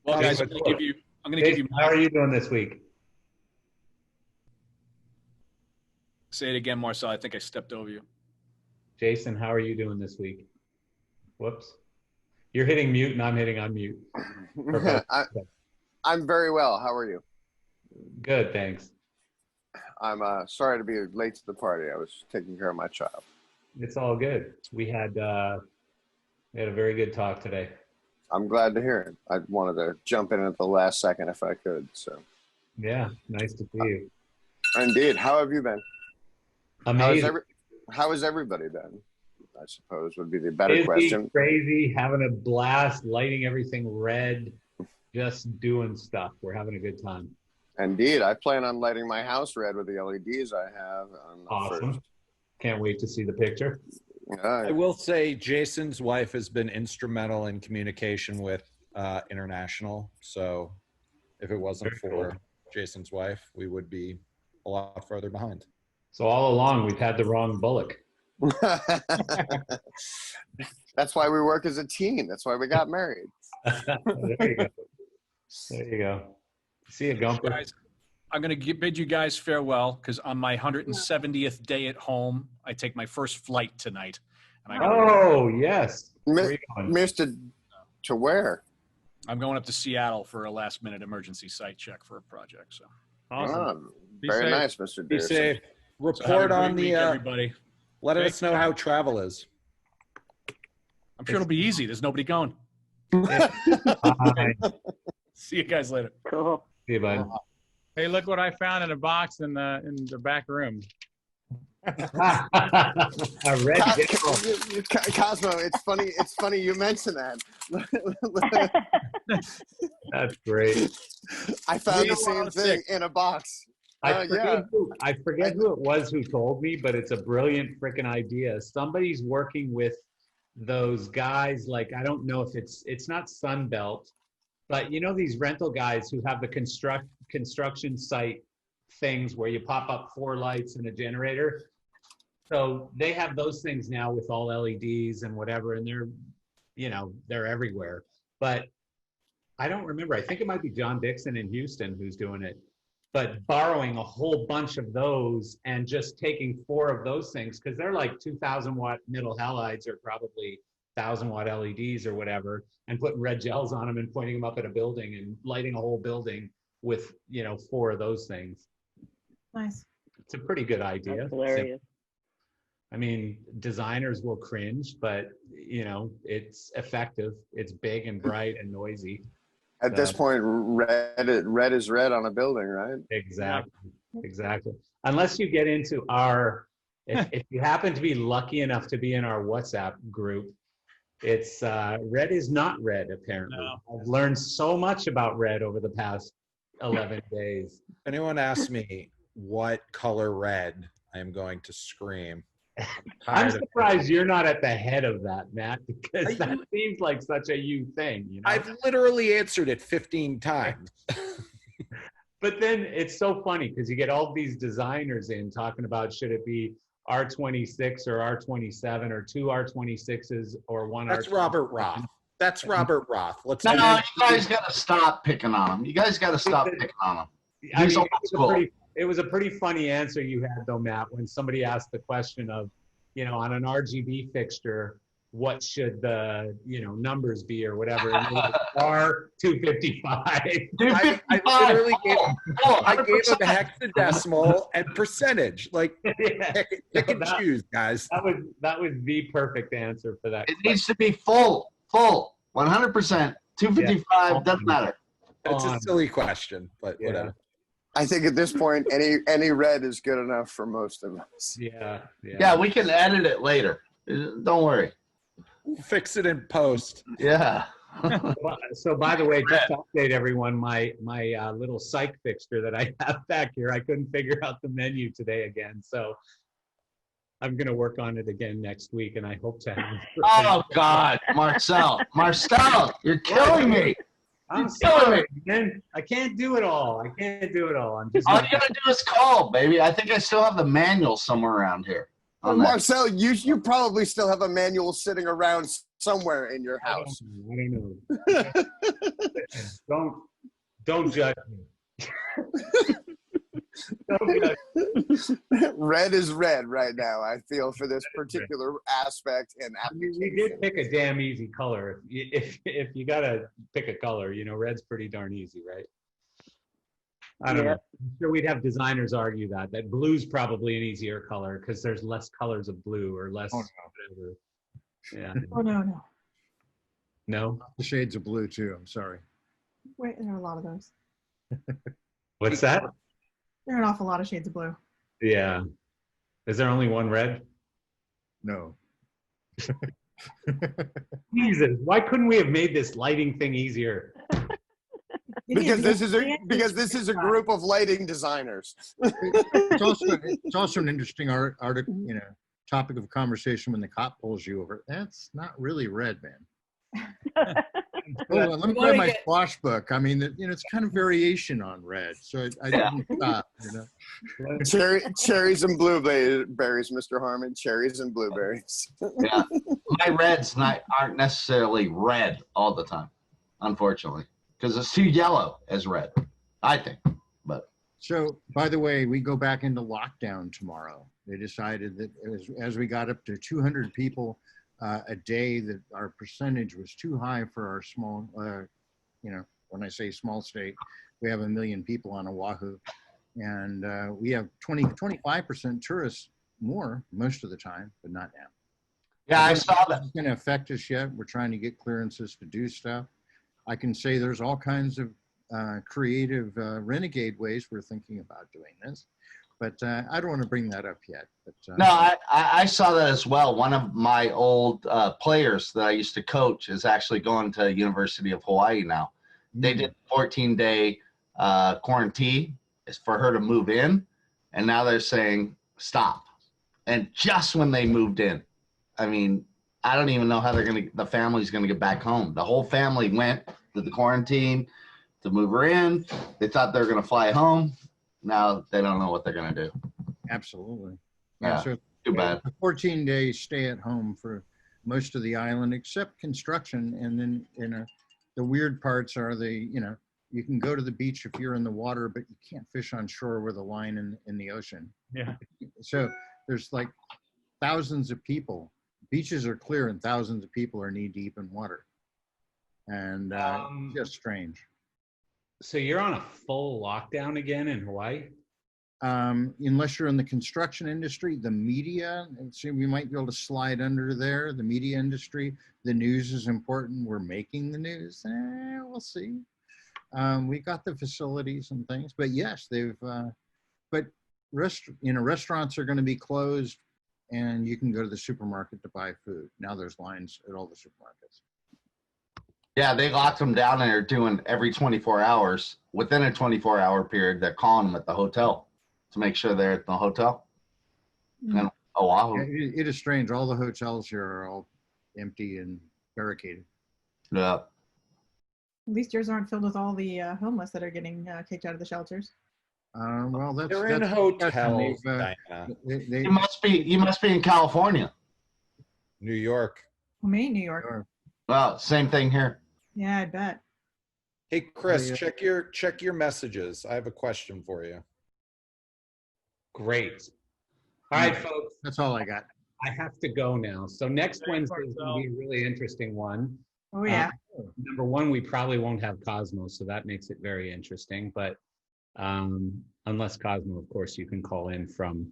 Well, guys, I'm going to give you. How are you doing this week? Say it again, Marcel. I think I stepped over you. Jason, how are you doing this week? Whoops. You're hitting mute and I'm hitting unmute. I'm very well. How are you? Good, thanks. I'm sorry to be late to the party. I was taking care of my child. It's all good. We had a very good talk today. I'm glad to hear it. I wanted to jump in at the last second if I could. So. Yeah, nice to see you. Indeed. How have you been? Amazing. How has everybody been? I suppose would be the better question. Crazy, having a blast, lighting everything red, just doing stuff. We're having a good time. Indeed. I plan on lighting my house red with the LEDs I have. Awesome. Can't wait to see the picture. I will say Jason's wife has been instrumental in communication with International. So if it wasn't for Jason's wife, we would be a lot further behind. So all along, we've had the wrong Bullock. That's why we work as a team. That's why we got married. There you go. There you go. See you, Gumper. Guys, I'm going to bid you guys farewell because on my 170th day at home, I take my first flight tonight. And yes. Mr. To where? I'm going up to Seattle for a last-minute emergency site check for a project. So awesome. Very nice, Mr. Be Dearson. safe. Report on the everybody. Let us know how travel is. I'm sure it'll be easy. There's nobody going. See you guys later. Cool. See you, bud. Hey, look what I found in a box in the back room. A red Cosmo, it's funny. It's funny you mention that. That's great. I found You know the same what? thing in a box. I Yeah. forget who it was who told me, but it's a brilliant freaking idea. Somebody's working with those guys, like, I don't know if it's not Sunbelt, but you know these rental guys who have the construction site things where you pop up 4 lights and a generator. So they have those things now with all LEDs and whatever, and they're everywhere. But I don't remember. I think it might be John Dixon in Houston who's doing it. But borrowing a whole bunch of those and just taking 4 of those things, because they're like 2,000 watt middle halides or probably 1,000 watt LEDs or whatever, and putting red gels on them and pointing them up at a building and lighting a whole building with 4 of those things. Nice. It's a pretty good idea. That's hilarious. I mean, designers will cringe, but it's effective. It's big and bright and noisy. At this point, red is red on a building, right? Exactly. Unless you get into if you happen to be lucky enough to be in our WhatsApp group, it's red is not red, apparently. No. I've learned so much about red over the past 11 days. If anyone asks me what color red, I am going to scream. I'm surprised you're not at the head of that, Matt, because that seems like such a you thing. I've literally answered it 15 times. But then it's so funny because you get all these designers in talking about should it be R26 or R27 or 2 R26s or 1 That's R26. Robert Roth. That's Robert Roth. No, you guys got to stop picking on him. You guys got to stop picking on him. I mean, it was a pretty funny answer you had, though, Matt, when somebody asked the question of, on an RGB fixture, what should the, numbers be or whatever. And it was R255. I literally gave him a hexadecimal and percentage. Like, pick and choose, guys. That was the perfect answer for that. It needs to be full, 100%. 255 doesn't matter. It's a silly question, but whatever. I think at this point, any red is good enough for most of us. Yeah, we can edit it later. Don't worry. We'll fix it in post. Yeah. So by the way, just to update everyone, my little psych fixture that I have back here, I couldn't figure out the menu today again. So I'm going to work on it again next week, and I hope to have. Oh, God, Marcel, you're killing me. I'm sorry, man. I can't do it all. I'm just. All you gotta do is call, baby. I think I still have the manual somewhere around here. Marcel, you probably still have a manual sitting around somewhere in your house. I don't know. Don't judge me. Red is red right now, I feel, for this particular aspect and application. We did pick a damn easy color. If you gotta pick a color, red's pretty darn easy, right? I don't know. I'm sure we'd have designers argue that blue's probably an easier color because there's less colors of blue or less whatever. Yeah. Oh, no. No? The shades of blue, too. I'm sorry. Wait, there are a lot of those. What's that? There are an awful lot of shades of blue. Yeah. Is there only one red? No. Jesus, why couldn't we have made this lighting thing easier? Because this is a group of lighting designers. It's also an interesting topic of conversation when the cop pulls you over. That's not really red, man. Let me grab my squash book. I mean, it's kind of variation on red, so I didn't stop. Cherries and blueberries, Mr. Harmon. Cherries and blueberries. Yeah, my reds aren't necessarily red all the time, unfortunately, because it's too yellow as red, I think. But so, by the way, we go back into lockdown tomorrow. They decided that as we got up to 200 people a day, that our percentage was too high for our small, when I say small state, we have 1 million people on Oahu, and we have 25% tourists more most of the time, but not now. Yeah, I saw that. It's going to affect us yet. We're trying to get clearances to do stuff. I can say there's all kinds of creative renegade ways we're thinking about doing this. But I don't want to bring that up yet. But No, I saw that as well. One of my old players that I used to coach is actually going to University of Hawaii now. They did 14-day quarantine for her to move in, and now they're saying stop. And just when they moved in, I mean, I don't even know how the family's gonna get back home. The whole family went to the quarantine to move her in. They thought they were gonna fly home. Now they don't know what they're gonna do. Absolutely. Yeah, So too bad. A 14-day stay at home for most of the island, except construction. And then, the weird parts are you can go to the beach if you're in the water, but you can't fish on shore with a line in the ocean. Yeah. So there's like thousands of people. Beaches are clear and thousands of people are knee deep in water. And just strange. So you're on a full lockdown again in Hawaii? Unless you're in the construction industry, the media, so we might be able to slide under there. The media industry, the news is important. We're making the news. We'll see. We got the facilities and things, but yes, but restaurants are going to be closed, and you can go to the supermarket to buy food. Now there's lines at all the supermarkets. Yeah, they locked them down and they're doing every 24 hours. Within a 24-hour period, they're calling them at the hotel to make sure they're at the hotel. And Oahu. Yeah, it is strange. All the hotels here are all empty and barricaded. Yeah. At least yours aren't filled with all the homeless that are getting kicked out of the shelters. Well, They're in hotels. Diana. You must be in California. New York. Well, me, New York. Well, same thing here. Yeah, I bet. Hey, Chris, check your messages. I have a question for you. Great. All right, folks. That's all I got. I have to go now. So next Wednesday is going to be a really interesting one. Oh, yeah. Number one, we probably won't have Cosmo, so that makes it very interesting. But unless Cosmo, of course, you can call in from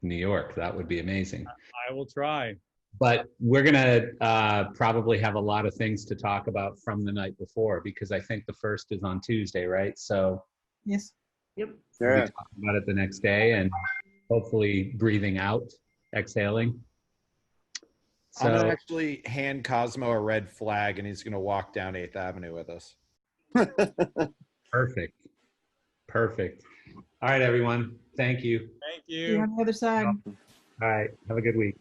New York. That would be amazing. I will try. But we're going to probably have a lot of things to talk about from the night before, because I think the first is on Tuesday, right? So yes. Yep. we'll be talking about it the next day and hopefully breathing out, exhaling. I'm So gonna actually hand Cosmo a red flag, and he's gonna walk down 8th Avenue with us. perfect. Perfect. All right, everyone. Thank you. Thank See you on the other side. All right. Have a good week.